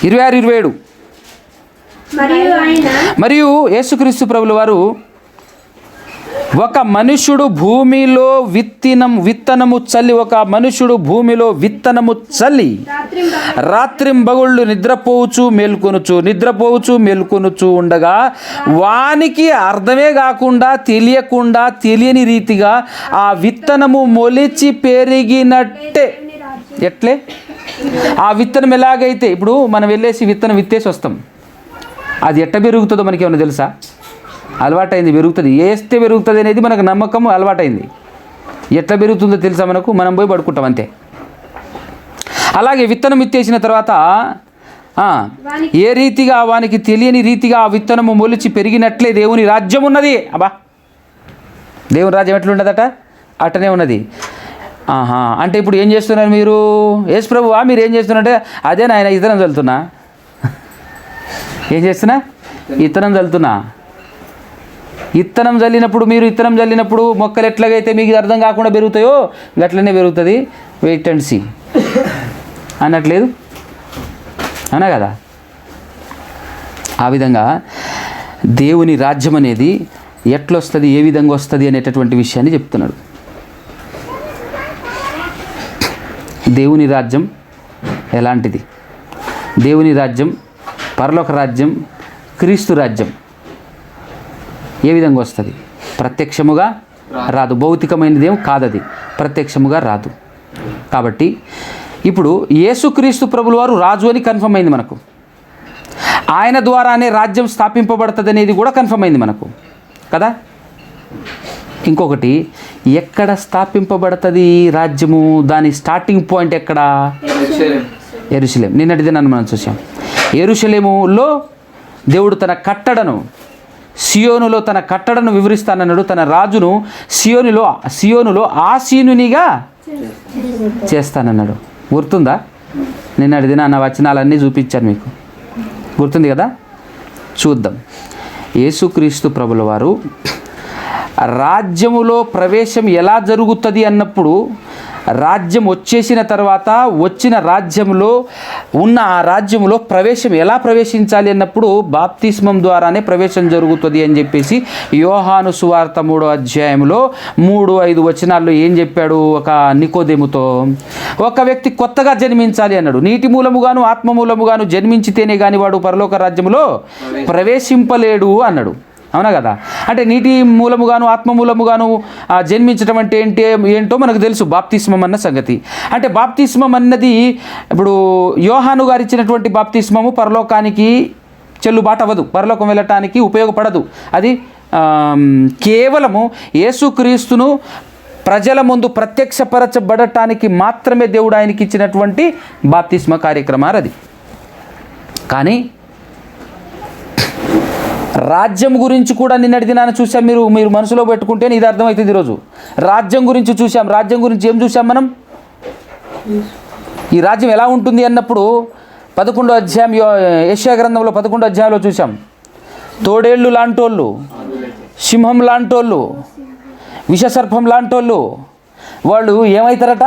26-27. మరియు యేసుక్రీస్తు ప్రభుల వారు, ఒక మనుష్యుడు భూమిలో విత్తనము చల్లి రాత్రింబగళ్ళు నిద్రపోవచ్చు మేల్కొనుచు ఉండగా వానికి అర్థమే కాకుండా తెలియని రీతిగా ఆ విత్తనము మొలిచి పెరిగినట్టే. ఎట్లే? ఆ విత్తనం ఎలాగైతే, ఇప్పుడు మనం వెళ్ళేసి విత్తనం విత్తేసి వస్తాం, అది ఎట్ట పెరుగుతుందో మనకి ఏమైనా తెలుసా? అలవాటైంది, పెరుగుతుంది. వేస్తే పెరుగుతుంది అనేది మనకు నమ్మకం, అలవాటైంది. ఎట్లా పెరుగుతుందో తెలుసా మనకు? మనం పోయి పడుకుంటాం అంతే. అలాగే విత్తనం విత్తేసిన తర్వాత ఏ రీతిగా వానికి తెలియని రీతిగా ఆ విత్తనము మొలిచి పెరిగినట్లే దేవుని రాజ్యం ఉన్నది. దేవుని రాజ్యం ఎట్లుండదట? అట్టనే ఉన్నది. అంటే ఇప్పుడు ఏం చేస్తున్నారు మీరు? యేసు ప్రభువా మీరు ఏం చేస్తున్నారంటే, అదే నాయన ఇత్తనం చల్లుతున్నా. ఏం చేస్తున్నా? ఇత్తనం చల్లుతున్నా. ఇత్తనం చల్లినప్పుడు మొక్కలు ఎట్లాగైతే మీకు అర్థం కాకుండా పెరుగుతాయో గట్లనే పెరుగుతుంది. వెయిట్ అండ్ సీ అన్నట్లేదు, అవునా కదా? ఆ విధంగా దేవుని రాజ్యం అనేది ఎట్లొస్తుంది, ఏ విధంగా వస్తుంది అనేటటువంటి విషయాన్ని చెప్తున్నాడు. దేవుని రాజ్యం ఎలాంటిది? దేవుని రాజ్యం, పరలోక రాజ్యం, క్రీస్తు రాజ్యం ఏ విధంగా వస్తుంది? ప్రత్యక్షముగా రాదు. భౌతికమైనదేం కాదది, ప్రత్యక్షముగా రాదు. కాబట్టి ఇప్పుడు యేసుక్రీస్తు ప్రభుల వారు రాజు అని కన్ఫర్మ్ అయింది మనకు. ఆయన ద్వారానే రాజ్యం స్థాపింపబడుతుంది అనేది కూడా కన్ఫర్మ్ అయింది మనకు కదా. ఇంకొకటి, ఎక్కడ స్థాపింపబడుతుంది రాజ్యము? దాని స్టార్టింగ్ పాయింట్ ఎక్కడ? యెరూషలేం. నిన్నటి దినాన్ని మనం చూసాం. యెరూషలేములో దేవుడు తన కట్టడను, సియోనులో తన కట్టడను వివరిస్తానన్నాడు. తన రాజును సియోనులో ఆసీనునిగా చేస్తానన్నాడు. గుర్తుందా? నిన్నటి దినాన్న వచనాలన్నీ చూపించాను మీకు, గుర్తుంది కదా? చూద్దాం. యేసుక్రీస్తు ప్రభుల వారు రాజ్యములో ప్రవేశం ఎలా జరుగుతుంది అన్నప్పుడు, రాజ్యం వచ్చేసిన తర్వాత వచ్చిన రాజ్యంలో ఉన్న ఆ రాజ్యంలో ప్రవేశం ఎలా ప్రవేశించాలి అన్నప్పుడు బాప్తిస్మం ద్వారానే ప్రవేశం జరుగుతుంది అని చెప్పేసి యోహాను సువార్త 3వ అధ్యాయంలో 3-5 వచనాల్లో ఏం చెప్పాడు? ఒక నికోదేముతో, ఒక వ్యక్తి కొత్తగా జన్మించాలి అన్నాడు. నీటి మూలముగాను ఆత్మ మూలముగాను జన్మించితేనే కానీ వాడు పరలోక రాజ్యములో ప్రవేశింపలేడు అన్నాడు. అవునా కదా? అంటే నీటి మూలముగాను ఆత్మ మూలముగాను జన్మించడం అంటే ఏంటో మనకు తెలుసు, బాప్తిస్మం అన్న సంగతి. అంటే బాప్తిస్మం అన్నది ఇప్పుడు యోహాను గారు ఇచ్చినటువంటి బాప్తిస్మము పరలోకానికి చెల్లుబాటు అవ్వదు, పరలోకం వెళ్ళటానికి ఉపయోగపడదు. అది కేవలము యేసుక్రీస్తును ప్రజల ముందు ప్రత్యక్షపరచబడటానికి మాత్రమే దేవుడు ఆయనకి ఇచ్చినటువంటి బాప్తిస్మ కార్యక్రమాలు అది. కానీ రాజ్యం గురించి కూడా నిన్నటి దినాన్ని చూసాం. మీరు మనసులో పెట్టుకుంటే ఇది అర్థమవుతుంది. ఈరోజు రాజ్యం గురించి చూసాం. రాజ్యం గురించి ఏం చూసాం మనం? ఈ రాజ్యం ఎలా ఉంటుంది అన్నప్పుడు 11వ అధ్యాయం యెషయా గ్రంథంలో 11వ అధ్యాయంలో చూసాం. తోడేళ్ళు లాంటోళ్ళు, సింహం లాంటోళ్ళు, విషసర్పం లాంటోళ్ళు వాళ్ళు ఏమవుతారట?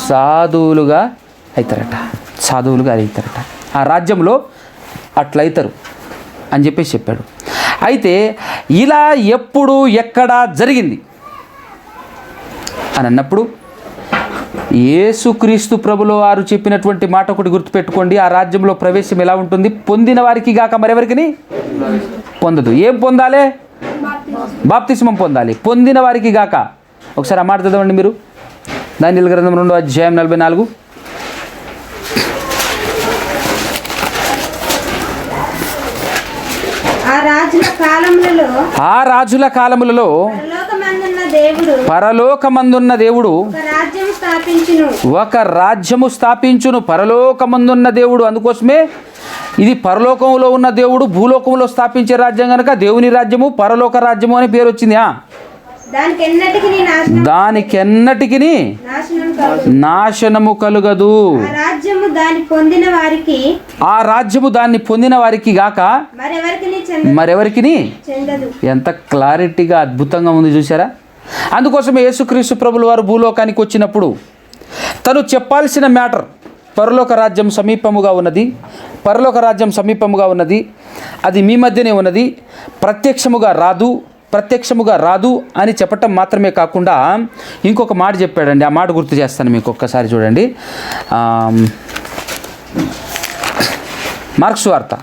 సాధువులుగా అవుతారట. ఆ రాజ్యంలో అట్లయితారు అని చెప్పేసి చెప్పాడు. అయితే ఇలా ఎప్పుడు ఎక్కడ జరిగింది అని అన్నప్పుడు యేసుక్రీస్తు ప్రభులో వారు చెప్పినటువంటి మాట ఒకటి గుర్తుపెట్టుకోండి. ఆ రాజ్యంలో ప్రవేశం ఎలా ఉంటుంది? పొందిన వారికి గాక మరెవరికి పొందదు. ఏం పొందాలి? బాప్తిస్మం పొందాలి, పొందిన వారికి గాక. ఒకసారి ఆ మాట చదవండి మీరు. దానియేలు గ్రంథం 2వ అధ్యాయం 44. ఆ రాజుల కాలములలో పరలోకమందున్న దేవుడు ఒక రాజ్యము స్థాపించును. పరలోకమందున్న దేవుడు, అందుకోసమే ఇది పరలోకంలో ఉన్న దేవుడు భూలోకంలో స్థాపించే రాజ్యం కనుక దేవుని రాజ్యము పరలోక రాజ్యము అని పేరు వచ్చింది. దానికెన్నటికి నాశనము కలుగదు. ఆ రాజ్యము దాన్ని పొందిన వారికి గాక మరెవరికి. ఎంత క్లారిటీగా అద్భుతంగా ఉంది చూసారా? అందుకోసమే యేసుక్రీస్తు ప్రభులు వారు భూలోకానికి వచ్చినప్పుడు తను చెప్పాల్సిన మ్యాటర్, పరలోక రాజ్యం సమీపముగా ఉన్నది, అది మీ మధ్యనే ఉన్నది, ప్రత్యక్షముగా రాదు అని చెప్పటం మాత్రమే కాకుండా ఇంకొక మాట చెప్పాడండి. ఆ మాట గుర్తు చేస్తాను మీకు ఒక్కసారి చూడండి. మార్క్సు వార్త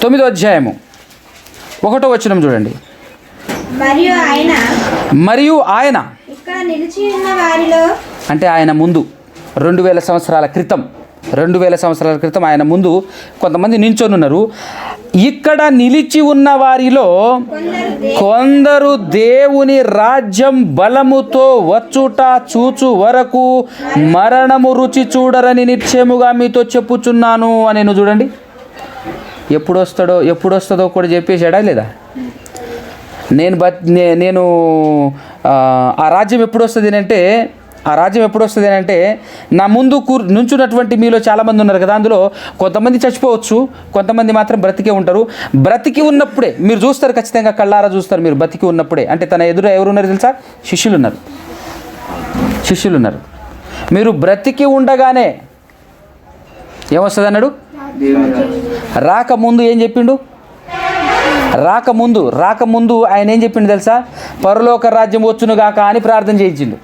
9వ అధ్యాయము 1వ వచనం చూడండి. మరియు ఆయన ఇక్కడ నిలిచి ఉన్న వారిలో, అంటే ఆయన ముందు 2000 సంవత్సరాల క్రితం ఆయన ముందు కొంతమంది నించొని ఉన్నారు. ఇక్కడ నిలిచి ఉన్న వారిలో కొందరు దేవుని రాజ్యం బలముతో వచ్చుట చూచు వరకు మరణము రుచి చూడరని నిశ్చయముగా మీతో చెప్పుచున్నాను అని. చూడండి, ఎప్పుడు వస్తుందో కూడా చెప్పేసాడా లేదా? నేను ఆ రాజ్యం ఎప్పుడు వస్తుంది అంటే నా ముందు నుంచున్నటువంటి మీలో చాలామంది ఉన్నారు కదా, అందులో కొంతమంది చచ్చిపోవచ్చు, కొంతమంది మాత్రం బ్రతికే ఉంటారు. బ్రతికి ఉన్నప్పుడే మీరు చూస్తారు, ఖచ్చితంగా కళ్ళారా చూస్తారు. మీరు బ్రతికి ఉన్నప్పుడే అంటే తన ఎదురు ఎవరున్నారు తెలుసా? శిష్యులు ఉన్నారు. మీరు బ్రతికి ఉండగానే ఏమొస్తుంది అన్నాడు? రాకముందు ఏం చెప్పిండు? రాకముందు ఆయన ఏం చెప్పిండు తెలుసా? పరలోక రాజ్యం వచ్చునుగాక అని ప్రార్థన చేయించిండు.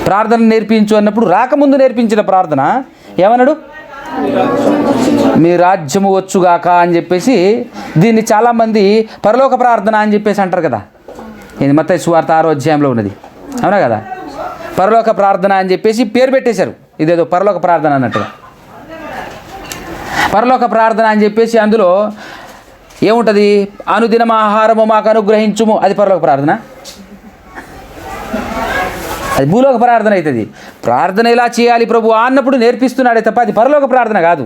ప్రార్థన నేర్పించు అన్నప్పుడు రాకముందు నేర్పించిన ప్రార్థన ఏమన్నాడు? మీ రాజ్యము వచ్చుగాక అని చెప్పేసి, దీన్ని చాలామంది పరలోక ప్రార్థన అని చెప్పేసి అంటారు కదా. ఇది మత్తయి సువార్త 6వ అధ్యాయంలో ఉన్నది, అవునా కదా? పరలోక ప్రార్థన అని చెప్పేసి పేరు పెట్టేశారు. ఇదేదో పరలోక ప్రార్థన అన్నట్టుగా పరలోక ప్రార్థన అని చెప్పేసి అందులో ఏముంటుంది? అనుదినం ఆహారము మాకు అనుగ్రహించుము, అది పరలోక ప్రార్థన. అది భూలోక ప్రార్థన అవుతుంది. ప్రార్థన ఎలా చేయాలి ప్రభు అన్నప్పుడు నేర్పిస్తున్నాడే తప్ప అది పరలోక ప్రార్థన కాదు.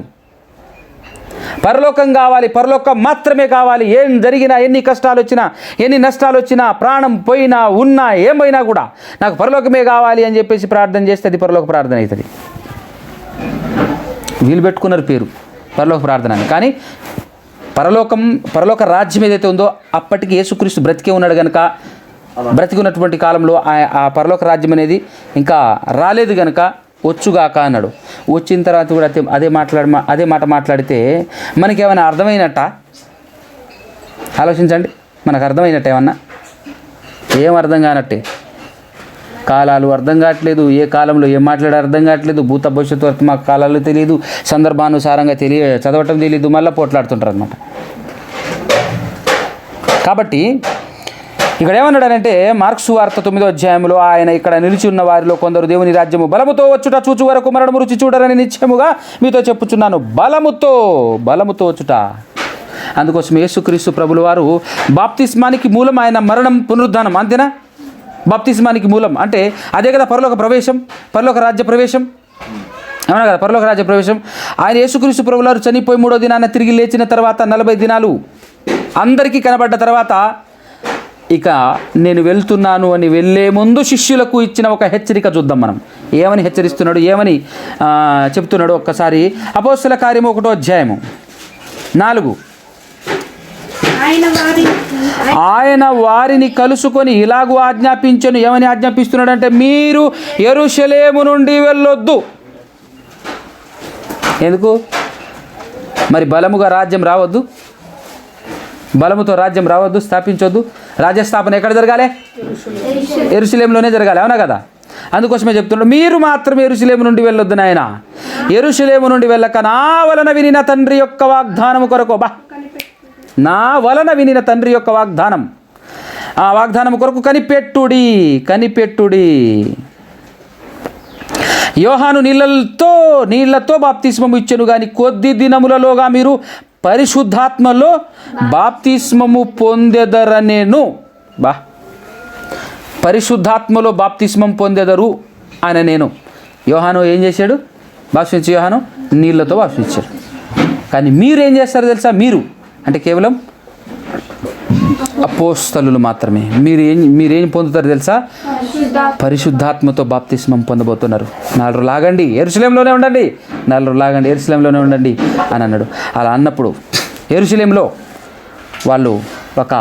పరలోకం కావాలి, పరలోకం మాత్రమే కావాలి. ఏం జరిగినా, ఎన్ని కష్టాలు వచ్చినా, ఎన్ని నష్టాలు వచ్చినా, ప్రాణం పోయినా ఉన్నా ఏమైనా కూడా నాకు పరలోకమే కావాలి అని చెప్పేసి ప్రార్థన చేస్తే అది పరలోక ప్రార్థన అవుతుంది. వీళ్ళు పెట్టుకున్నారు పేరు పరలోక ప్రార్థన అని. కానీ పరలోక రాజ్యం ఏదైతే ఉందో అప్పటికి యేసుక్రీస్తు బ్రతికే ఉన్నాడు కనుక, బ్రతికి ఉన్నటువంటి కాలంలో ఆ పరలోక రాజ్యం అనేది ఇంకా రాలేదు కనుక వచ్చుగాక అన్నాడు. వచ్చిన తర్వాత కూడా అదే మాట మాట్లాడితే మనకేమైనా అర్థమైనట్ట? ఆలోచించండి, మనకు అర్థమైనట్టు ఏమన్నా? ఏం అర్థం కానట్టే, కాలాలు అర్థం కావట్లేదు, ఏ కాలంలో ఏం మాట్లాడే అర్థం కావట్లేదు, భూత భవిష్యత్తు వరకు మాకు కాలాలు తెలియదు, సందర్భానుసారంగా చదవటం తెలియదు, మళ్ళీ పోట్లాడుతుంటారు అనమాట. కాబట్టి ఇక్కడ ఏమన్నాడనంటే మార్క్సు వార్త 9వ అధ్యాయంలో ఆయన ఇక్కడ నిలిచి ఉన్న వారిలో కొందరు దేవుని రాజ్యము బలముతో వచ్చుట చూచు వరకు మరణము రుచి చూడరని నిశ్చయముగా మీతో చెప్పుచున్నాను. బలముతో వచ్చుట. అందుకోసం యేసుక్రీస్తు ప్రభుల వారు బాప్తిస్మానికి మూలం ఆయన మరణం పునరుద్ధానం, అంతేనా? బాప్తిస్మానికి మూలం అంటే అదే కదా పరలోక ప్రవేశం, పరలోక రాజ్య ప్రవేశం, అవునా కదా? పరలోక రాజ్య ప్రవేశం. ఆయన యేసుక్రీస్తు ప్రభుల వారు చనిపోయి 3వ దినాన తిరిగి లేచిన తర్వాత 40 దినాలు అందరికీ కనబడ్డ తర్వాత ఇక నేను వెళ్తున్నాను అని వెళ్ళే ముందు శిష్యులకు ఇచ్చిన ఒక హెచ్చరిక చూద్దాం మనం. ఏమని హెచ్చరిస్తున్నాడు, ఏమని చెప్తున్నాడు ఒక్కసారి. అపోస్తల కార్యము 1వ అధ్యాయము 4. ఆయన వారిని కలుసుకొని ఇలాగూ ఆజ్ఞాపించను. ఏమని ఆజ్ఞాపిస్తున్నాడంటే మీరు యెరూషలేము నుండి వెళ్ళొద్దు. ఎందుకు మరి? బలముగా రాజ్యం రావద్దు, బలముతో రాజ్యం రావద్దు, స్థాపించొద్దు. రాజ్యస్థాపన ఎక్కడ జరగాలి? యెరూషలేములోనే జరగాలి, అవునా కదా? అందుకోసమే చెప్తున్నాడు మీరు మాత్రం యెరూషలేము నుండి వెళ్ళొద్దు నాయన. యెరూషలేము నుండి వెళ్ళక నా వలన వినిన తండ్రి యొక్క వాగ్దానము కొరకు, నా వలన వినిన తండ్రి యొక్క వాగ్దానం, ఆ వాగ్దానం కొరకు కనిపెట్టుడి. యోహాను నీళ్లతో బాప్తిస్మము ఇచ్చెను గాని కొద్ది దినములలోగా మీరు పరిశుద్ధాత్మలో బాప్తిస్మము పొందెదరనేను. పరిశుద్ధాత్మలో బాప్తిస్మం పొందెదరు అని నేను. యోహాను ఏం చేశాడు? బాప్తిస్మించే యోహాను నీళ్లతో బాప్తిస్మించాడు. కానీ మీరు ఏం చేస్తారు తెలుసా? మీరు అంటే కేవలం అపోస్తలులు మాత్రమే. మీరేం పొందుతారు తెలుసా? పరిశుద్ధాత్మతో బాప్తిస్మం పొందబోతున్నారు. 4 రోజులు ఆగండి, యెరూషలేములోనే ఉండండి, 4 రోజులు ఆగండి, యెరూషలేములోనే ఉండండి అని అన్నాడు. అలా అన్నప్పుడు యెరూషలేములో వాళ్ళు ఒక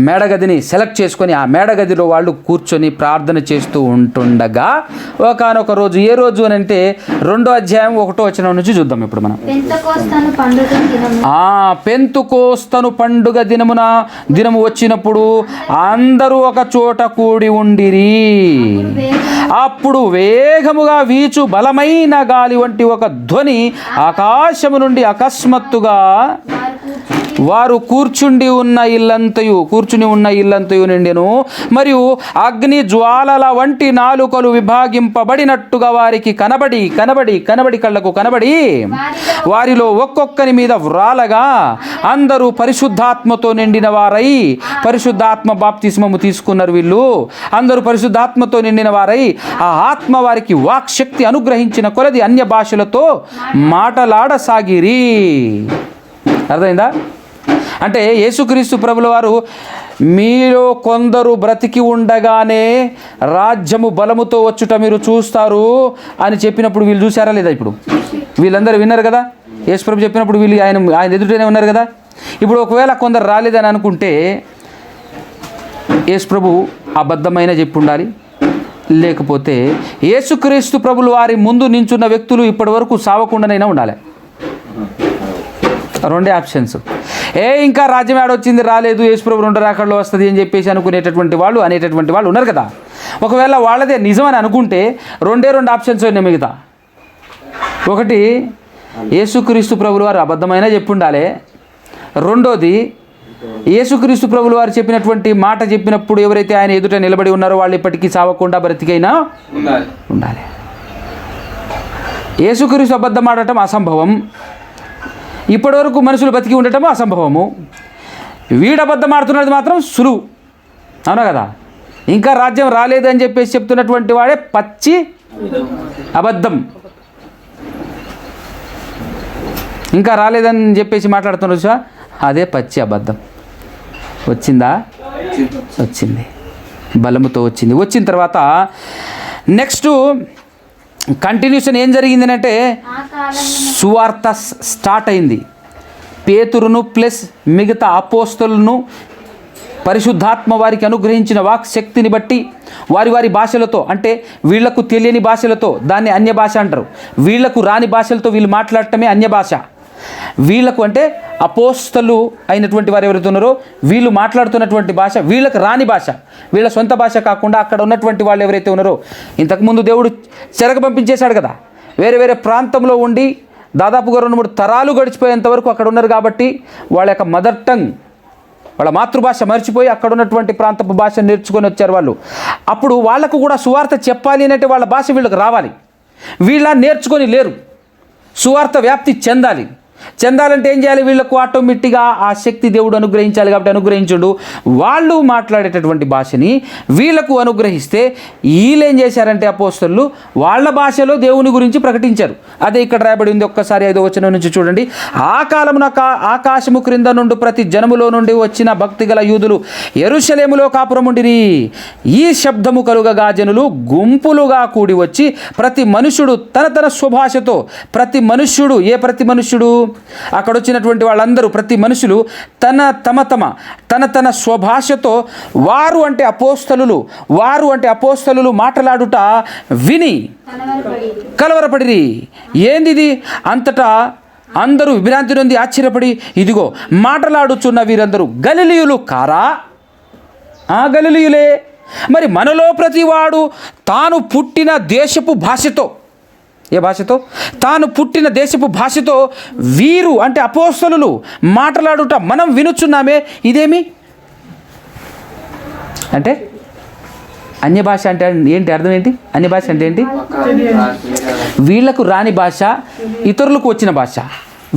మేడగదిని సెలెక్ట్ చేసుకొని ఆ మేడగదిలో వాళ్ళు కూర్చొని ప్రార్థన చేస్తూ ఉంటుండగా ఒకానొక రోజు, ఏ రోజు అని అంటే 2వ అధ్యాయం 1వ వచనం నుంచి చూద్దాం ఇప్పుడు మనం. పెంతుకోస్తను పండుగ దినము వచ్చినప్పుడు అందరూ ఒక చోట కూడి ఉండిరి. అప్పుడు వేగముగా వీచు బలమైన గాలి వంటి ఒక ధ్వని ఆకాశము నుండి అకస్మాత్తుగా వారు కూర్చుని ఉన్న ఇల్లంతయు నిండెను. మరియు అగ్ని జ్వాలల వంటి నాలుకలు విభాగింపబడినట్టుగా వారికి కనబడి కళ్ళకు కనబడి వారిలో ఒక్కొక్కని మీద వ్రాలగా అందరూ పరిశుద్ధాత్మతో నిండిన వారై పరిశుద్ధాత్మ బాప్తిస్మము తీసుకున్నారు. వీళ్ళు అందరూ పరిశుద్ధాత్మతో నిండిన వారై ఆ ఆత్మ వారికి వాక్శక్తి అనుగ్రహించిన కొలది అన్య భాషలతో మాటలాడసాగిరి. అర్థమైందా? అంటే యేసుక్రీస్తు ప్రభుల వారు మీలో కొందరు బ్రతికి ఉండగానే రాజ్యము బలముతో వచ్చుట మీరు చూస్తారు అని చెప్పినప్పుడు వీళ్ళు చూసారా లేదా? ఇప్పుడు వీళ్ళందరూ విన్నారు కదా. యేసు ప్రభు చెప్పినప్పుడు వీళ్ళు ఆయన ఎదుటనే ఉన్నారు కదా. ఇప్పుడు ఒకవేళ కొందరు రాలేదని అనుకుంటే యేసు ప్రభు అబద్ధమైన చెప్పి ఉండాలి, లేకపోతే యేసుక్రీస్తు ప్రభుల వారి ముందు నించున్న వ్యక్తులు ఇప్పటి వరకు సావకుండానైనా ఉండాలి. 2 ఆప్షన్స్. ఇంకా రాజ్యం ఏడొచ్చింది, రాలేదు, యేసుప్రభు 2 రాకడలో వస్తుంది అని చెప్పేసి అనేటటువంటి వాళ్ళు ఉన్నారు కదా. ఒకవేళ వాళ్ళదే నిజమని అనుకుంటే 2 ఆప్షన్స్ ఉన్నాయి మిగతా. ఒకటి యేసుక్రీస్తు ప్రభుల వారు అబద్ధమైన చెప్పి ఉండాలి. రెండోది యేసుక్రీస్తు ప్రభుల వారు చెప్పినటువంటి మాట చెప్పినప్పుడు ఎవరైతే ఆయన ఎదుట నిలబడి ఉన్నారో వాళ్ళు ఇప్పటికీ సావకుండా బ్రతికైనా ఉండాలి. యేసుక్రీస్తు అబద్ధం ఆడటం అసంభవం, ఇప్పటివరకు మనుషులు బతికి ఉండటము అసంభవము. వీడబద్ధం ఆడుతున్నది మాత్రం సులువు, అవునా కదా. ఇంకా రాజ్యం రాలేదని చెప్పేసి చెప్తున్నటువంటి వాడే పచ్చి అబద్ధం. ఇంకా రాలేదని చెప్పేసి మాట్లాడుతున్నారు, అదే పచ్చి అబద్ధం. వచ్చింది బలముతో వచ్చింది. వచ్చిన తర్వాత నెక్స్ట్ కంటిన్యూషన్ ఏం జరిగింది అంటే సువార్త స్టార్ట్ అయింది. పేతురును ప్లస్ మిగతా అపోస్తలును పరిశుద్ధాత్మ వారికి అనుగ్రహించిన వాక్ శక్తిని బట్టి వారి భాషలతో, అంటే వీళ్లకు తెలియని భాషలతో, దాన్ని అన్య భాష అంటారు, వీళ్లకు రాని భాషలతో వీళ్ళు మాట్లాడటమే అన్య భాష. వీళ్ళకు అంటే అపోస్తలు అయినటువంటి వారు ఎవరైతే ఉన్నారో వీళ్ళు మాట్లాడుతున్నటువంటి భాష వీళ్ళకి రాని భాష, వీళ్ళ సొంత భాష కాకుండా అక్కడ ఉన్నటువంటి వాళ్ళు ఎవరైతే ఉన్నారో, ఇంతకుముందు దేవుడు చెరగ పంపించేశాడు కదా, వేరే వేరే ప్రాంతంలో ఉండి దాదాపుగా 2-3 తరాలు గడిచిపోయేంత వరకు అక్కడ ఉన్నారు కాబట్టి వాళ్ళ యొక్క మదర్ టంగ్, వాళ్ళ మాతృభాష మర్చిపోయి అక్కడ ఉన్నటువంటి ప్రాంతపు భాష నేర్చుకొని వచ్చారు వాళ్ళు. అప్పుడు వాళ్ళకు కూడా సువార్త చెప్పాలి అంటే వాళ్ళ భాష వీళ్ళకి రావాలి. వీళ్ళ నేర్చుకొని లేరు. సువార్త వ్యాప్తి చెందాలంటే ఏం చేయాలి? వీళ్ళకు ఆటోమేటిక్గా ఆ శక్తి దేవుడు అనుగ్రహించాలి కాబట్టి అనుగ్రహించుడు. వాళ్ళు మాట్లాడేటటువంటి భాషని వీళ్ళకు అనుగ్రహిస్తే వీళ్ళు ఏం చేశారంటే అపోస్తలులు వాళ్ళ భాషలో దేవుని గురించి ప్రకటించారు. అదే ఇక్కడ రాయబడి ఉంది. ఒక్కసారి 5వ వచనం నుంచి చూడండి. ఆ కాలమున ఆకాశము క్రింద నుండి ప్రతి జనములో నుండి వచ్చిన భక్తిగల యూదులు యెరూషలేములో కాపురముండిరి. ఈ శబ్దము కలుగగా జనులు గుంపులుగా కూడి వచ్చి ప్రతి మనుష్యుడు తన స్వభాషతో, ప్రతి మనుష్యుడు అక్కడ వచ్చినటువంటి వాళ్ళందరూ ప్రతి మనుషులు తన స్వభాషతో వారు అంటే అపోస్తలులు మాట్లాడుట విని కలవరపడిరి. ఏందిది? అంతటా అందరూ విభ్రాంతి నొంది ఆశ్చర్యపడి, ఇదిగో మాట్లాడుచున్న వీరందరూ గలిలయులు కారా? గలిలయులే. మరి మనలో ప్రతివాడు తాను పుట్టిన దేశపు భాషతో, ఏ భాషతో? తాను పుట్టిన దేశపు భాషతో వీరు అంటే అపోస్తలులు మాట్లాడుట మనం వినుచున్నామే. ఇదేమి అంటే అన్య భాష అంటే ఏంటి? అర్థం ఏంటి? అన్య భాష అంటే ఏంటి? వీళ్లకు రాని భాష ఇతరులకు వచ్చిన భాష,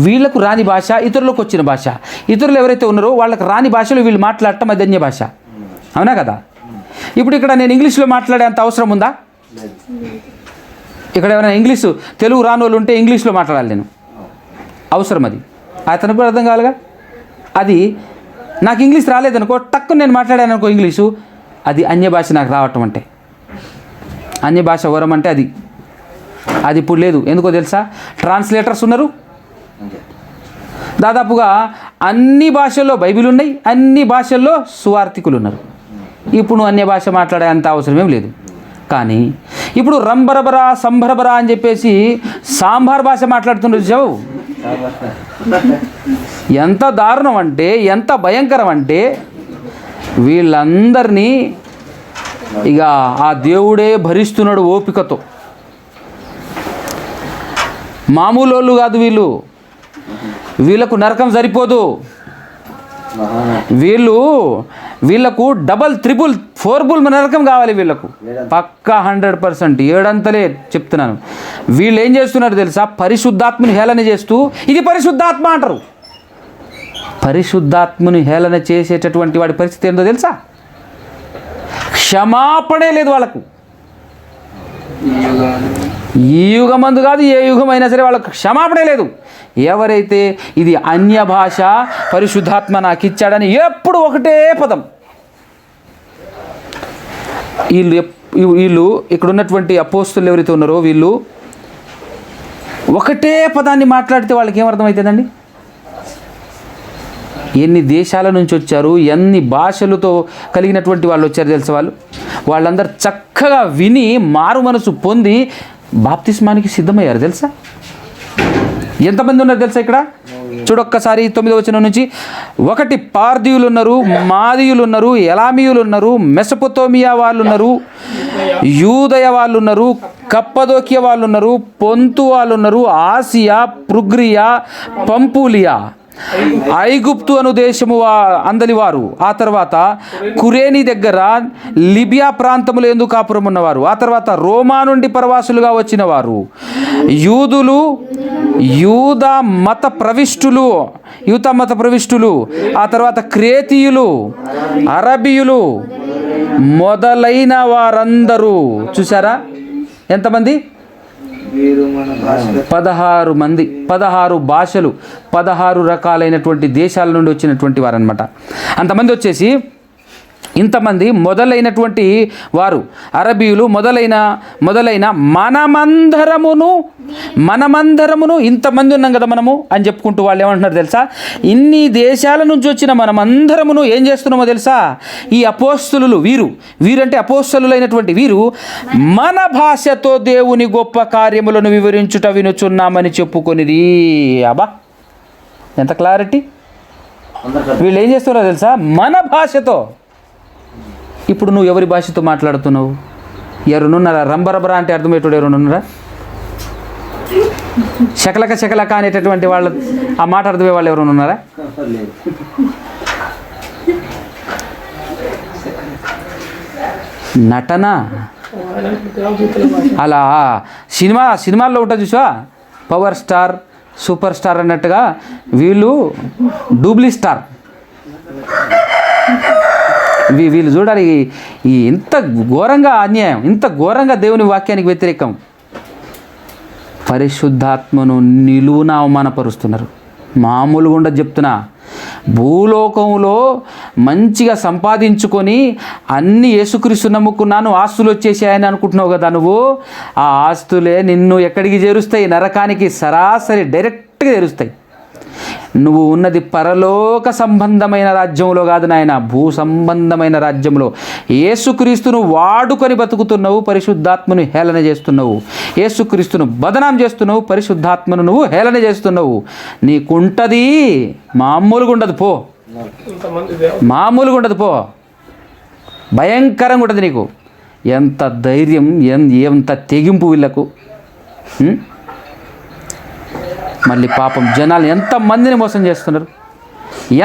వీళ్లకు రాని భాష ఇతరులకు వచ్చిన భాష. ఇతరులు ఎవరైతే ఉన్నారో వాళ్ళకి రాని భాషలో వీళ్ళు మాట్లాడటం అది అన్య భాష. అవునా కదా? ఇప్పుడు ఇక్కడ నేను ఇంగ్లీష్లో మాట్లాడే అంత అవసరం ఉందా? ఇక్కడ ఏమైనా తెలుగు రాని వాళ్ళు ఉంటే ఇంగ్లీష్లో మాట్లాడాలి నేను, అవసరం. అది అతనికి కూడా అర్థం కావాలిగా. అది నాకు ఇంగ్లీష్ రాలేదనుకో, టక్కుని నేను మాట్లాడాను అనుకో ఇంగ్లీషు, అది అన్య భాష నాకు రావటం అంటే. అన్య భాష వరం అంటే అది ఇప్పుడు లేదు. ఎందుకో తెలుసా? ట్రాన్స్లేటర్స్ ఉన్నారు. దాదాపుగా అన్ని భాషల్లో బైబిల్ ఉన్నాయి, అన్ని భాషల్లో సువార్థికులు ఉన్నారు. ఇప్పుడు నువ్వు అన్య భాష మాట్లాడే అంత అవసరమేం లేదు. కానీ ఇప్పుడు రంబరబరా సంబరబరా అని చెప్పేసి సాంబార్ భాష మాట్లాడుతున్నారు చూసావు. ఎంత దారుణం అంటే, ఎంత భయంకరం అంటే, వీళ్ళందరినీ ఇక ఆ దేవుడే భరిస్తున్నాడు ఓపికతో. మామూలు వాళ్ళు కాదు వీళ్ళకు నరకం సరిపోదు. వీళ్ళకు డబల్ 3-4 నరకం కావాలి. వీళ్ళకు పక్కా 100% 7 చెప్తున్నాను. వీళ్ళు ఏం చేస్తున్నారు తెలుసా? పరిశుద్ధాత్మని హేళన చేస్తూ ఇది పరిశుద్ధాత్మ అంటారు. పరిశుద్ధాత్మని హేళన చేసేటటువంటి వాడి పరిస్థితి ఏంటో తెలుసా? క్షమాపణే లేదు వాళ్ళకు. ఈ యుగమందు కాదు, ఏ యుగమైనా సరే వాళ్ళకు క్షమాపణే లేదు. ఎవరైతే ఇది అన్య భాష పరిశుద్ధాత్మ నాకు ఇచ్చాడని ఎప్పుడు ఒకటే పదం, వీళ్ళు ఇక్కడ ఉన్నటువంటి అపోస్తలులు ఎవరైతే ఉన్నారో వీళ్ళు ఒకటే పదాన్ని మాట్లాడితే వాళ్ళకి ఏమర్థమవుతుందండి? ఎన్ని దేశాల నుంచి వచ్చారు, ఎన్ని భాషలతో కలిగినటువంటి వాళ్ళు వచ్చారు తెలుసా? వాళ్ళందరూ చక్కగా విని మారు మనసు పొంది బాప్తిస్మానికి సిద్ధమయ్యారు తెలుసా? ఎంతమంది ఉన్నారు తెలుసా? ఇక్కడ చూడొక్కసారి 9వ వచనం నుంచి. 1 పార్దీయులు ఉన్నారు, మాదీయులు ఉన్నారు, ఎలామీయులు ఉన్నారు, మెసొపొతేమియా వాళ్ళు ఉన్నారు, యూదయ వాళ్ళు ఉన్నారు, కప్పదోకియా వాళ్ళు ఉన్నారు, పొంతు వాళ్ళు ఉన్నారు, ఆసియా, పృగ్రియా, పంపులియా, ఐగుప్తు అను దేశము అందలివారు, ఆ తర్వాత కురేని దగ్గర లిబియా ప్రాంతములు ఎందుకు కాపురం ఉన్నవారు, ఆ తర్వాత రోమా నుండి పరవాసులుగా వచ్చిన వారు, యూదులు, యూద మత ప్రవిష్టులు, ఆ తర్వాత క్రేతీయులు, అరబీయులు మొదలైన వారందరూ. చూసారా ఎంతమంది? 16 మంది, 16 భాషలు, 16 రకాలైనటువంటి దేశాల నుండి వచ్చినటువంటి వారు అనమాట. అంతమంది వచ్చేసి ఇంతమంది మొదలైనటువంటి వారు అరబీయులు మొదలైన మనమందరమును ఇంతమంది ఉన్నాం కదా మనము అని చెప్పుకుంటూ వాళ్ళు ఏమంటున్నారు తెలుసా? ఇన్ని దేశాల నుంచి వచ్చిన మనమందరమును ఏం చేస్తున్నామో తెలుసా? ఈ అపోస్తలులు వీరంటే అపోస్తలులైనటువంటి వీరు మన భాషతో దేవుని గొప్ప కార్యములను వివరించుట వినుచున్నామని చెప్పుకొనిది. అబ్బా, ఎంత క్లారిటీ. వీళ్ళు ఏం చేస్తున్నారో తెలుసా, మన భాషతో. ఇప్పుడు నువ్వు ఎవరి భాషతో మాట్లాడుతున్నావు? ఎవరున్నారా? రంబరబరా అంటే అర్థమయ్యేటోడు ఎవరున్నారా? శకలక శకలక అనేటటువంటి వాళ్ళు ఆ మాట అర్థమయ్యే వాళ్ళు ఎవరైనా ఉన్నారా? నటన అలా సినిమాల్లో ఉంటుంది చూసా, పవర్ స్టార్ సూపర్ స్టార్ అన్నట్టుగా వీళ్ళు డూబ్లీ స్టార్. వీళ్ళు చూడాలి ఈ ఇంత ఘోరంగా అన్యాయం, ఇంత ఘోరంగా దేవుని వాక్యానికి వ్యతిరేకం. పరిశుద్ధాత్మను నిలువున అవమానపరుస్తున్నారు. మామూలుగా ఉండదు చెప్తున్నా. భూలోకంలో మంచిగా సంపాదించుకొని అన్ని యేసుక్రీస్తు నమ్ముకున్నాను, ఆస్తులు వచ్చేసాయని అనుకుంటున్నావు కదా నువ్వు. ఆ ఆస్తులే నిన్ను ఎక్కడికి చేరుస్తాయి? నరకానికి సరాసరి డైరెక్ట్గా చేరుస్తాయి. నువ్వు ఉన్నది పరలోక సంబంధమైన రాజ్యంలో కాదు నాయన, భూ సంబంధమైన రాజ్యంలో. యేసుక్రీస్తును వాడుకొని బతుకుతున్నావు, పరిశుద్ధాత్మను హేళన చేస్తున్నావు. యేసుక్రీస్తును బదనాం చేస్తున్నావు, పరిశుద్ధాత్మను నువ్వు హేళన చేస్తున్నావు. నీకుంటది మామూలుగా ఉండదు పో, మామూలుగా ఉండదు పో, భయంకరంగా ఉంటుంది నీకు. ఎంత ధైర్యం, ఎంత తెగింపు వీళ్ళకు. మళ్ళీ పాపం జనాలు ఎంతమందిని మోసం చేస్తున్నారు,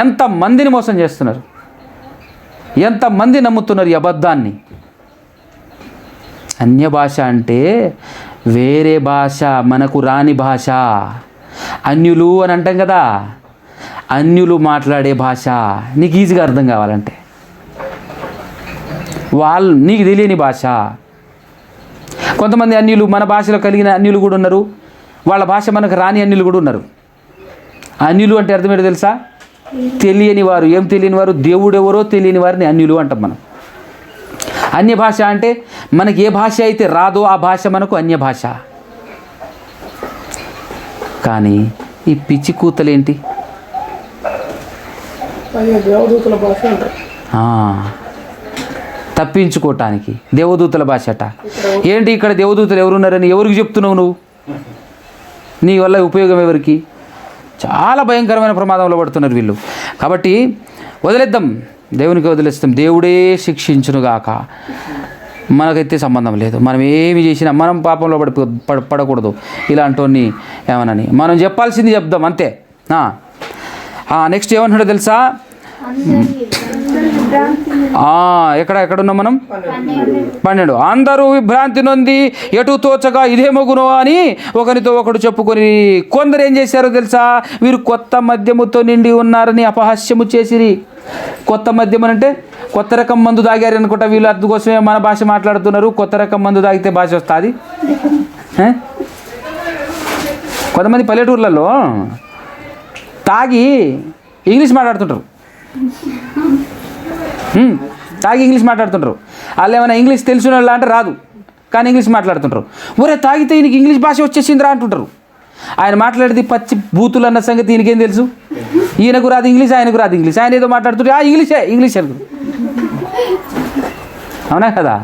ఎంతమందిని మోసం చేస్తున్నారు, ఎంతమంది నమ్ముతున్నారు ఈ అబద్ధాన్ని. అన్య భాష అంటే వేరే భాష, మనకు రాని భాష. అన్యులు అని అంటాం కదా, అన్యులు మాట్లాడే భాష నీకు ఈజీగా అర్థం కావాలంటే. వాళ్ళు నీకు తెలియని భాష. కొంతమంది అన్యులు, మన భాషలో కలిగిన అన్యులు కూడా ఉన్నారు, వాళ్ళ భాష మనకు రాని అన్యులు కూడా ఉన్నారు. అన్యులు అంటే అర్థం ఏంటో తెలుసా? తెలియని వారు. ఏం తెలియని వారు? దేవుడెవరో తెలియని వారిని అన్యులు అంటాం మనం. అన్య భాష అంటే మనకి ఏ భాష అయితే రాదో ఆ భాష మనకు అన్య భాష. కానీ ఈ పిచ్చి కూతలేంటి? దేవదూతల భాష అంటారు. తప్పించుకోవటానికి దేవదూతల భాష అట. ఏంటి ఇక్కడ దేవదూతలు ఎవరున్నారని ఎవరికి చెప్తున్నావు నువ్వు? నీ వల్ల ఉపయోగం ఎవరికి? చాలా భయంకరమైన ప్రమాదంలో పడుతున్నారు వీళ్ళు. కాబట్టి వదిలేద్దాం, దేవునికి వదిలేస్తాం. దేవుడే శిక్షించునుగాక. మనకైతే సంబంధం లేదు. మనం ఏమి చేసినా మనం పాపంలో పడకూడదు. ఇలాంటి ఏమనని మనం చెప్పాల్సింది చెప్దాం అంతే. నెక్స్ట్ ఏమంటున్నాడో తెలుసా? ఎక్కడున్నాం మనం? 12. అందరూ విభ్రాంతి నొంది ఎటు తోచగా ఇదే మగును అని ఒకరితో ఒకడు చెప్పుకొని కొందరు ఏం చేశారో తెలుసా? వీరు కొత్త మద్యముతో నిండి ఉన్నారని అపహాస్యము చేసిరి. కొత్త మద్యం అంటే కొత్త రకం మందు తాగారు అనుకుంటా వీళ్ళు. అందుకోసమే మన భాష మాట్లాడుతున్నారు. కొత్త రకం మందు తాగితే భాష వస్తుంది. కొంతమంది పల్లెటూర్లలో తాగి ఇంగ్లీష్ మాట్లాడుతుంటారు. తాగి ఇంగ్లీష్ మాట్లాడుతుంటారు. వాళ్ళు ఏమైనా ఇంగ్లీష్ తెలిసిన వాళ్ళ అంటే రాదు, కానీ ఇంగ్లీష్ మాట్లాడుతుంటారు. ఒరే తాగితే ఈయనకి ఇంగ్లీష్ భాష వచ్చేసిందిరా అంటుంటారు. ఆయన మాట్లాడేది పచ్చి బూతులు అన్న సంగతి ఈయనకేం తెలుసు? ఈయనకు రాదు ఇంగ్లీష్, ఆయనకు రాదు ఇంగ్లీష్. ఆయన ఏదో మాట్లాడుతుంటే ఇంగ్లీష్ అనుకు. అవునా కదా?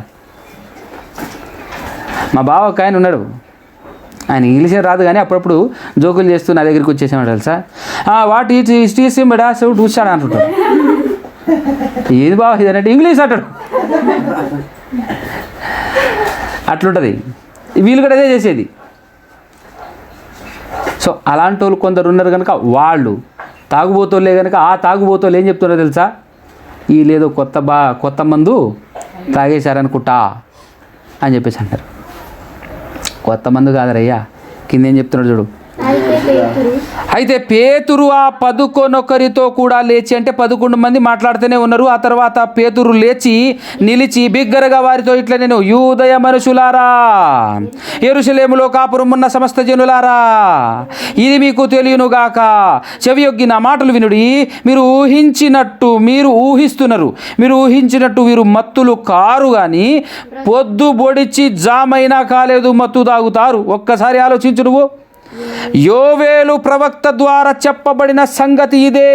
మా బావ ఒక ఆయన ఉన్నాడు, ఆయన ఇంగ్లీషే రాదు కానీ అప్పుడప్పుడు జోకులు చేస్తూ నా దగ్గరికి వచ్చేసాడు తెలుసా. వాట్ ఈస్ బడా సో చూసాడు అంటుంటాడు. ఏది బావ ఇదనంటే ఇంగ్లీష్ అంటాడు. అట్లుంటుంది. వీళ్ళు కూడా అదే చేసేది. సో అలాంటి వాళ్ళు కొందరు ఉన్నారు కనుక వాళ్ళు తాగుబోతోళ్ళే కనుక ఆ తాగుబోతోళ్ళు ఏం చెప్తున్నారో తెలుసా? వీళ్ళేదో కొత్త మందు తాగేశారనుకుంటా అని చెప్పేసి అంటారు. కొత్త మందు కాదరయ్యా, కింద ఏం చెప్తున్నాడు చూడు. అయితే పేతురు ఆ 11 కూడా లేచి, అంటే 11 మంది మాట్లాడుతూనే ఉన్నారు. ఆ తర్వాత పేతురు లేచి నిలిచి బిగ్గరగా వారితో ఇట్లా, నేను యూదయ మనుషులారా, యెరూషలేములో కాపురం ఉన్న సమస్త జనులారా, ఇది మీకు తెలియనుగాక. చెవియొగ్గి నా మాటలు వినుడి. మీరు ఊహించినట్టు వీరు మత్తులు కారు కానీ పొద్దు బొడిచి జామైనా కాలేదు మత్తు తాగుతారు. ఒక్కసారి ఆలోచించు నువ్వు. యోవేలు ప్రవక్త ద్వారా చెప్పబడిన సంగతి ఇదే.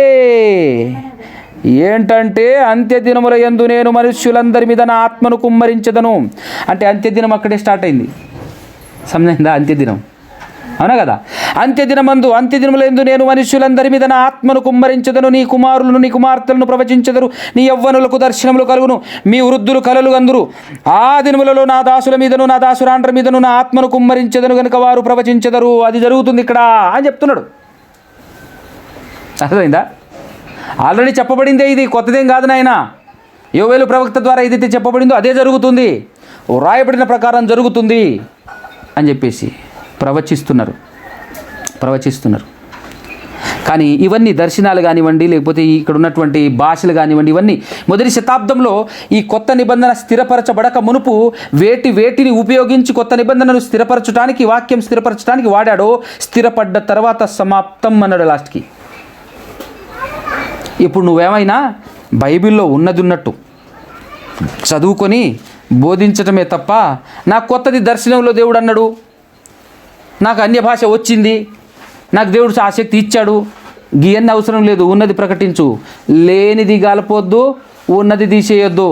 ఏంటంటే అంత్యదినముల యందు నేను మనుష్యులందరి మీద నా ఆత్మను కుమ్మరించదను. అంటే అంత్యదినం అక్కడే స్టార్ట్ అయింది. సమజైందా? అంత్యదినం అవునా కదా? అంత్యదినములందు నేను మనుష్యులందరి మీద నా ఆత్మను కుమ్మరించదను, నీ కుమారులను నీ కుమార్తెలను ప్రవచించెదరు, నీ యవ్వనులకు దర్శనములు కలుగును, మీ వృద్ధులు కలలు అందురు. ఆ దినములలో నా దాసుల మీదను నా దాసురాండ్ర మీదను నా ఆత్మను కుమ్మరించెదను కనుక వారు ప్రవచించెదరు. అది జరుగుతుంది ఇక్కడ అని చెప్తున్నాడు. అర్థమైందా? ఆల్రెడీ చెప్పబడిందే, ఇది కొత్తదేం కాదు నాయన. యోవేలు ప్రవక్త ద్వారా ఏదైతే చెప్పబడిందో అదే జరుగుతుంది, రాయబడిన ప్రకారం జరుగుతుంది అని చెప్పేసి ప్రవచిస్తున్నారు. కానీ ఇవన్నీ దర్శనాలు కానివ్వండి, లేకపోతే ఇక్కడ ఉన్నటువంటి భాషలు కానివ్వండి, ఇవన్నీ మొదటి శతాబ్దంలో ఈ కొత్త నిబంధన స్థిరపరచబడక మునుపు వేటిని ఉపయోగించి కొత్త నిబంధనను స్థిరపరచడానికి, వాక్యం స్థిరపరచడానికి వాడాడో, స్థిరపడ్డ తర్వాత సమాప్తం అన్నాడు లాస్ట్కి. ఇప్పుడు నువ్వేమైనా బైబిల్లో ఉన్నది ఉన్నట్టు చదువుకొని బోధించటమే తప్ప, నాకు కొత్తది దర్శనంలో దేవుడు అన్నాడు, నాకు అన్య భాష వచ్చింది, నాకు దేవుడు ఆసక్తి ఇచ్చాడు, గీయన్ని అవసరం లేదు. ఉన్నది ప్రకటించు, లేనిది గలపొద్దు, ఉన్నది తీసేయొద్దు.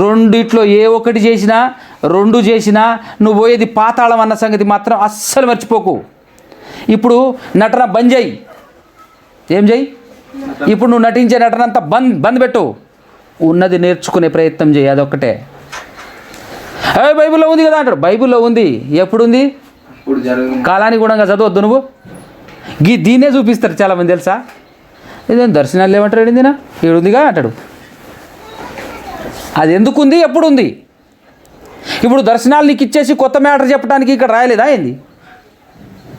రెండిట్లో ఏ ఒకటి చేసినా, రెండు చేసినా నువ్వు పోయేది పాతాళం అన్న సంగతి మాత్రం అస్సలు మర్చిపోకు. ఇప్పుడు నటన బంద్ చేయి. ఏం చేయి? ఇప్పుడు నువ్వు నటించే నటన అంతా బంద్ పెట్టు. ఉన్నది నేర్చుకునే ప్రయత్నం చేయి, అదొక్కటే. బైబిల్లో ఉంది కదా అంటాడు. బైబిల్లో ఉంది, ఎప్పుడుంది? కాలానికి కూడా చదవద్దు నువ్వు. దీన్నే చూపిస్తారు చాలామంది, తెలుసా? ఇదేం దర్శనాలు ఏమంటాడు, ఏందినా ఏడుందిగా అంటాడు. అది ఎందుకుంది, ఎప్పుడుంది? ఇప్పుడు దర్శనాలు నీకు ఇచ్చేసి కొత్త మ్యాటర్ చెప్పడానికి ఇక్కడ రాయలేదా ఏంది?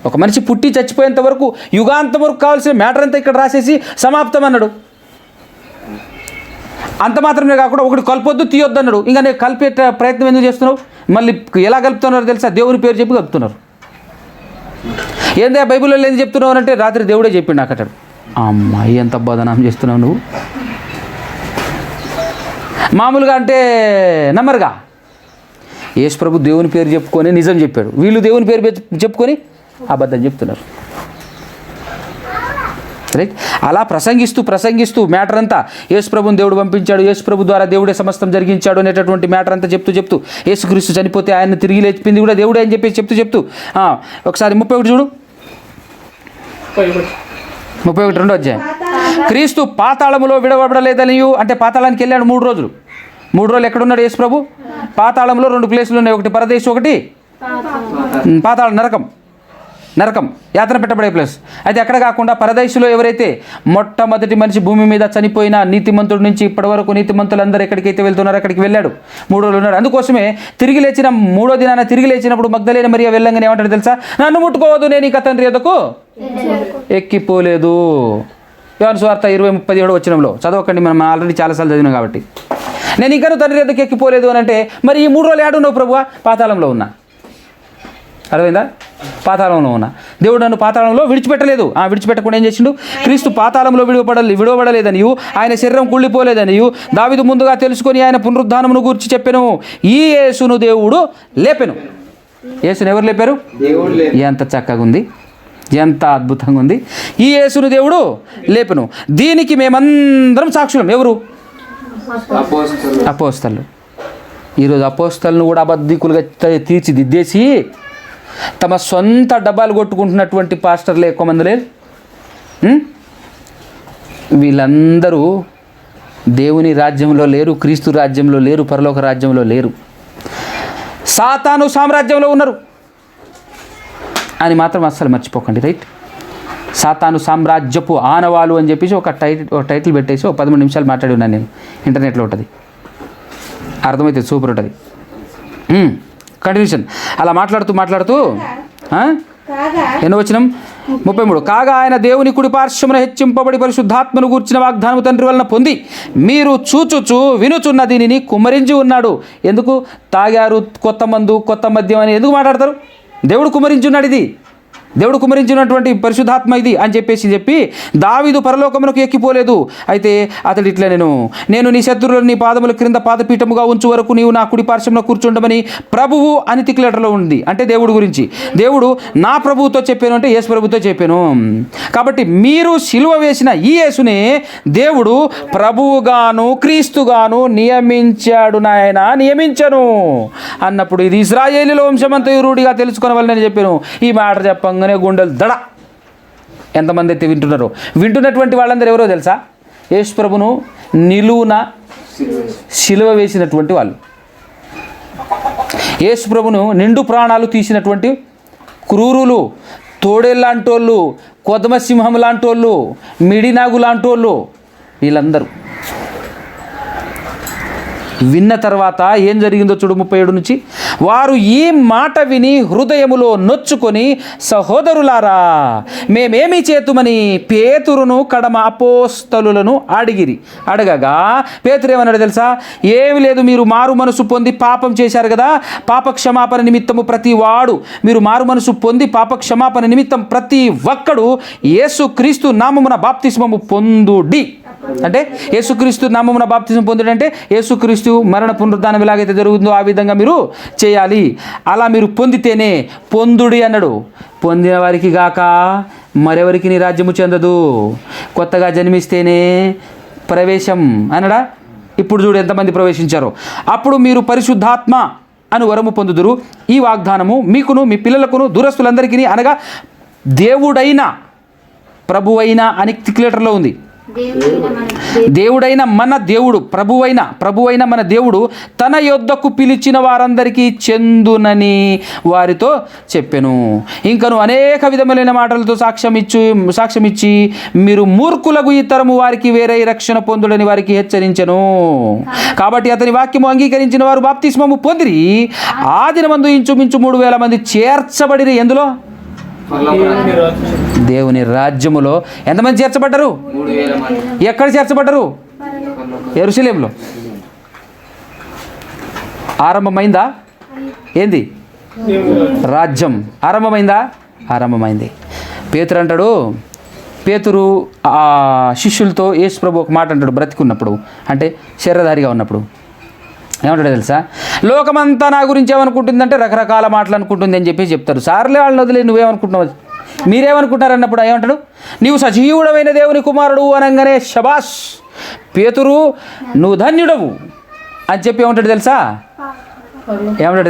ఒక మనిషి పుట్టి చచ్చిపోయేంత వరకు, యుగాంతం వరకు కావాల్సిన మ్యాటర్ అంతా ఇక్కడ రాసేసి సమాప్తం అన్నాడు. అంత మాత్రమే కాకుండా ఒకటి కలపొద్దు తీయొద్దు అన్నాడు. ఇంకా నేను కలిపే ప్రయత్నం ఎందుకు చేస్తున్నావు? మళ్ళీ ఎలా కలుపుతున్నారు తెలుసా? దేవుని పేరు చెప్పి కలుపుతున్నారు. ఏందే బైబిల్లో ఏం చెప్తున్నావు అంటే, రాత్రి దేవుడే చెప్పిండు నాకు అంటాడు. అమ్మాయి ఎంత బదనాం చేస్తున్నావు నువ్వు. మామూలుగా అంటే నమ్మరుగా. యేసు ప్రభు దేవుని పేరు చెప్పుకొని నిజం చెప్పాడు, వీళ్ళు దేవుని పేరు చెప్పుకొని అబద్ధం చెప్తున్నారు. రైట్? అలా ప్రసంగిస్తూ మ్యాటర్ అంతా యేసు ప్రభుని దేవుడు పంపించాడు, యేసు ప్రభు ద్వారా దేవుడే సమస్తం జరిగించాడు అనేటటువంటి మ్యాటర్ అంతా చెప్తూ యేసుక్రీస్తు చనిపోతే ఆయన తిరిగి లేచిపోయింది కూడా దేవుడే అని చెప్పేసి చెప్తూ ఒకసారి 31 చూడు, 31 రెండో అధ్యాయం. క్రీస్తు పాతాళములో విడవబడలేదనియు, అంటే పాతాళానికి వెళ్ళాడు 3 రోజులు. 3 రోజులు ఎక్కడున్నాడు యేసు ప్రభు? పాతాళంలో 2 ప్లేసులు ఉన్నాయి, ఒకటి పరదేశం, ఒకటి పాతాళం, నరకం, యాతన పెట్టబడే ప్లేస్. అయితే అక్కడ కాకుండా పరదేశంలో ఎవరైతే మొట్టమొదటి మనిషి భూమి మీద చనిపోయిన నీతిమంతుడి నుంచి ఇప్పటి వరకు నీతిమంతులందరూ ఎక్కడికైతే వెళ్తున్నారో అక్కడికి వెళ్ళాడు, 3 రోజులు ఉన్నాడు. అందుకోసమే తిరిగి లేచిన 3వ దినాన తిరిగి లేచినప్పుడు మగ్దలేన మరియ వెళ్ళంగానే ఏమంటాడు తెలుసా? నన్ను ముట్టుకోవద్దు, నేను ఇక తండ్రి ఎద్దకు ఎక్కిపోలేదు. యోహాను సువార్త 20:37 వచనంలో చదవకండి, మనం ఆల్రెడీ చాలాసార్లు చదివినాం కాబట్టి. నేను ఇంకా తండ్రి ఎద్దకు ఎక్కిపోలేదు అని అంటే, మరి ఈ 3 రోజులు ఏడున్నావు ప్రభువా? పాతాళంలో ఉన్నా. అర్థమైందా? పాతాళంలో ఉన్నా. దేవుడు నన్ను పాతాళంలో విడిచిపెట్టలేదు. విడిచిపెట్టకుండా ఏం చేసిండు? క్రీస్తు పాతాళంలో విడవబడలేదనియు, ఆయన శరీరం కుళ్ళిపోలేదనియు దావీదు ముందుగా తెలుసుకొని ఆయన పునరుద్ధానమును గూర్చి చెప్పెను. ఈ యేసును దేవుడు లేపెను. యేసును ఎవరు లేపారు? ఎంత చక్కగా ఉంది, ఎంత అద్భుతంగా ఉంది. ఈ యేసును దేవుడు లేపెను. దీనికి మేమందరం సాక్షులం. ఎవరు? అపోస్తలు. ఈరోజు అపోస్తలను కూడా అబద్ధికులుగా తీర్చిదిద్దేసి తమ సొంత డబ్బాలు కొట్టుకుంటున్నటువంటి పాస్టర్లు ఎక్కువ మంది లేరు. వీళ్ళందరూ దేవుని రాజ్యంలో లేరు, క్రీస్తు రాజ్యంలో లేరు, పరలోక రాజ్యంలో లేరు, సాతాను సామ్రాజ్యంలో ఉన్నారు అని మాత్రం అస్సలు మర్చిపోకండి. రైట్? సాతాను సామ్రాజ్యపు ఆనవాలు అని చెప్పేసి ఒక టైటిల్ పెట్టేసి 13 నిమిషాలు మాట్లాడి ఉన్నాను నేను. ఇంటర్నెట్లో ఉంటుంది, అర్థమైతే సూపర్ ఉంటుంది. కంటిన్యూషన్ అలా మాట్లాడుతూ ఎన్నో వచనం 33. కాగా ఆయన దేవుని కుడి పార్శ్వమున హెచ్చింపబడి పరిశుద్ధాత్మను గూర్చిన వాగ్దానము తండ్రి వలన పొంది మీరు చూచుచు వినుచున్న దీనిని కుమ్మరించి ఉన్నాడు. ఎందుకు తాగారు కొత్త మందు కొత్త మద్యం అని ఎందుకు మాట్లాడతారు? దేవుడు కుమ్మరించి ఉన్నాడు. ఇది దేవుడు కుమరించినటువంటి పరిశుద్ధాత్మ ఇది అని చెప్పి దావీదు పరలోకమునకు ఎక్కిపోలేదు. అయితే అతడు ఇట్లా నేను నీ శత్రువులను నీ పాదముల క్రింద పాదపీఠముగా ఉంచు వరకు నీవు నా కుడి పార్శ్వంలో కూర్చుండమని ప్రభువు అని తిక్లెటర్లో ఉంది. అంటే దేవుడు గురించి, దేవుడు నా ప్రభువుతో చెప్పాను అంటే యేసు ప్రభుతో చెప్పాను. కాబట్టి మీరు సిలువ వేసిన ఈ యేసునే దేవుడు ప్రభువుగాను క్రీస్తుగాను నియమించాడు, నాయన నియమించను అన్నప్పుడు ఇది ఇశ్రాయేలీల వంశమంతా రూఢిగా తెలుసుకొనవలనని చెప్పాను. ఈ మాట చెప్పంగానే గుండెలు దడ. ఎంతమంది అయితే వింటున్నటువంటి వాళ్ళందరూ ఎవరో తెలుసా? యేసు ప్రభును నిలువున సిలువ వేసినటువంటి వాళ్ళు, యేసు ప్రభును నిండు ప్రాణాలు తీసినటువంటి క్రూరులు, తోడేళ్ళంటోళ్ళు, కొదమసింహం లాంటోళ్ళు, మిడినాగు లాంటోళ్ళు, వీళ్ళందరూ విన్న తర్వాత ఏం జరిగిందో చూడు 37 నుంచి. వారు ఈ మాట విని హృదయములో నొచ్చుకొని, సహోదరులారా మేమేమి చేతుమని పేతురును కడమ అపోస్తలులను అడగగా పేతురు ఏమన్నాడు తెలుసా? ఏమి లేదు, మీరు మారు మనసు పొంది పాపం చేశారు కదా, పాప క్షమాపణ నిమిత్తము మీరు మారు మనసు పొంది పాప క్షమాపణ నిమిత్తం ప్రతి ఒక్కడు యేసుక్రీస్తు నామమున బాప్తిస్మము పొందుడి. అంటే యేసుక్రీస్తు నామమున బాప్తిజం పొందుడంటే యేసుక్రీస్తు మరణ పునరుద్ధానం ఎలాగైతే జరుగుతుందో ఆ విధంగా మీరు చేయాలి. అలా మీరు పొందితేనే పొందుడి అన్నాడు. పొందిన వారికి గాక మరెవరికి నీ రాజ్యము చెందదు. కొత్తగా జన్మిస్తేనే ప్రవేశం అన్నాడా? ఇప్పుడు చూడు ఎంతమంది ప్రవేశించారో. అప్పుడు మీరు పరిశుద్ధాత్మ అను వరము పొందుదురు. ఈ వాగ్దానము మీకును మీ పిల్లలకును దూరస్తులందరికీ, అనగా దేవుడైన ప్రభువైన అని తిక్లెటర్లో ఉంది. దేవుడైన మన దేవుడు, ప్రభువైన మన దేవుడు తన యొద్దకు పిలిచిన వారందరికీ చెందునని వారితో చెప్పెను. ఇంకను అనేక విధములైన మాటలతో సాక్ష్యం ఇచ్చి మీరు మూర్ఖులకు ఈ తరము వారికి వేరే రక్షణ పొందుడని వారికి హెచ్చరించెను. కాబట్టి అతని వాక్యము అంగీకరించిన వారు బాప్తిస్మము పొందిరి. ఆ దినమందు ఇంచుమించు 3,000 మంది చేర్చబడిరి. ఎందులో? దేవుని రాజ్యములో. ఎంతమంది చేర్చబడ్డారు? ఎక్కడ చేర్చబడ్డారు? యెరూషలేములో. ఆరంభమైందా? ఏంది? రాజ్యం ఆరంభమైంది. పేతురు అంటాడు, పేతురు ఆ శిష్యులతో యేసు ప్రభు ఒక మాట అంటాడు బ్రతికున్నప్పుడు, అంటే శరీరధారిగా ఉన్నప్పుడు. ఏమంటాడు తెలుసా? లోకమంతా నా గురించి ఏమనుకుంటుందంటే రకరకాల మాటలు అనుకుంటుంది అని చెప్తారు. సార్లే వాళ్ళని వదిలే, నువ్వేమనుకుంటున్నావు, మీరేమనుకుంటారు అన్నప్పుడు ఏమంటాడు? నీవు సజీవుడమైన దేవుని కుమారుడు అనగానే శబాష్ పేతురు నువ్వు ధన్యుడవు అని చెప్పి ఏమంటాడు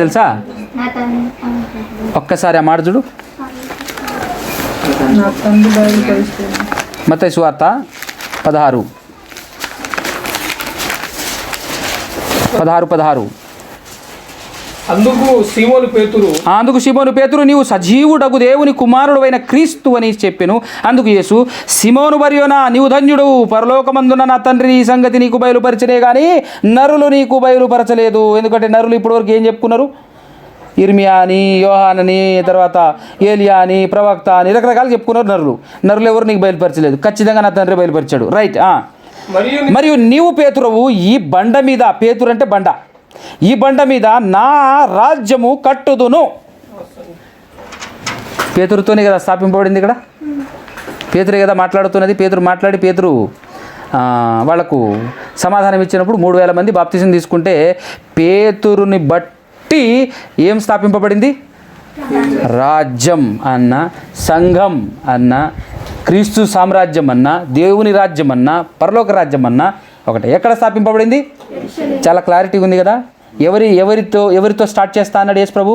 తెలుసా? ఒక్కసారి ఆ మాట చూడు. మత్తయి సువార్త 16. అందుకు సీమోను పేతురు నీవు సజీవుడగు దేవుని కుమారుడు అయిన క్రీస్తు అని చెప్పెను. అందుకు యేసు, సిమోను బర్యోనా నీవు ధన్యుడు, పరలోకమందున నా తండ్రి ఈ సంగతి నీకు బయలుపరచలే కానీ నరులు నీకు బయలుపరచలేదు. ఎందుకంటే నరులు ఇప్పటివరకు ఏం చెప్పుకున్నారు? ఇర్మియా అని, యోహానని, తర్వాత ఏలియా అని, ప్రవక్త అని రకరకాలు చెప్పుకున్నారు. నరులు ఎవరు నీకు బయలుపరచలేదు, ఖచ్చితంగా నా తండ్రి బయలుపరిచాడు. రైట్. మరియు నీవు పేతురువు, ఈ బండ మీద, పేతురు అంటే బండ, ఈ బండ మీద నా రాజ్యము కట్టుదును. పేతురుతోనే కదా స్థాపింపబడింది. ఇక్కడ పేతురే కదా మాట్లాడుతున్నది. పేతురు వాళ్లకు సమాధానం ఇచ్చినప్పుడు 3,000 మంది బాప్తిజం తీసుకుంటే పేతురుని బట్టి ఏం స్థాపింపబడింది? రాజ్యం అన్న, సంఘం అన్న, క్రీస్తు సామ్రాజ్యం అన్న, దేవుని రాజ్యం అన్న, పరలోక రాజ్యం అన్న ఒకటే. ఎక్కడ స్థాపింపబడింది? చాలా క్లారిటీ ఉంది కదా. ఎవరితో స్టార్ట్ చేస్తా అన్నాడు యేసు ప్రభు?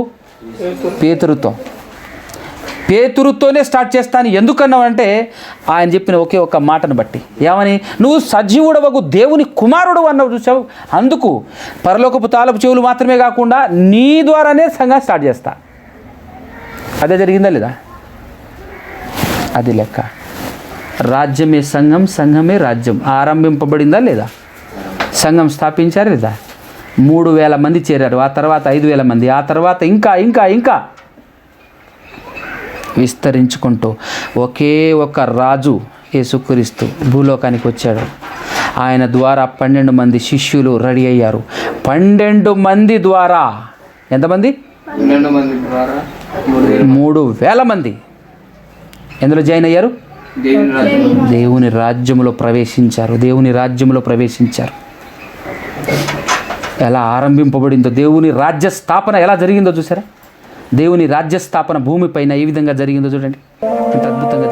పేతురుతోనే స్టార్ట్ చేస్తాను. ఎందుకన్నావంటే ఆయన చెప్పిన ఒకే ఒక్క మాటను బట్టి. ఏమని? నువ్వు సజీవుడవగు దేవుని కుమారుడు అన్నావు, చూసావు. అందుకు పరలోకపు తాళపు చెవులు మాత్రమే కాకుండా నీ ద్వారానే సంఘం స్టార్ట్ చేస్తా. అదే జరిగిందా లేదా? అది లెక్క. రాజ్యమే సంఘం, సంఘమే రాజ్యం. ఆరంభింపబడిందా లేదా? సంఘం స్థాపించారు లేదా? 3,000 మంది చేరారు. ఆ తర్వాత 5,000 మంది. ఆ తర్వాత ఇంకా విస్తరించుకుంటూ ఒకే ఒక రాజు యేసుక్రీస్తు భూలోకానికి వచ్చాడు. ఆయన ద్వారా 12 మంది శిష్యులు రెడీ అయ్యారు. 12 మంది ద్వారా ఎంతమంది? 3,000 మంది. ఎందులో జాయిన్ అయ్యారు? దేవుని రాజ్యములో ప్రవేశించారు. దేవుని రాజ్యములో ప్రవేశించారు. ఎలా ఆరంభింపబడిందో, దేవుని రాజ్య స్థాపన ఎలా జరిగిందో చూసారా? దేవుని రాజ్య స్థాపన భూమిపైన ఏ విధంగా జరిగిందో చూడండి, ఎంత అద్భుతంగా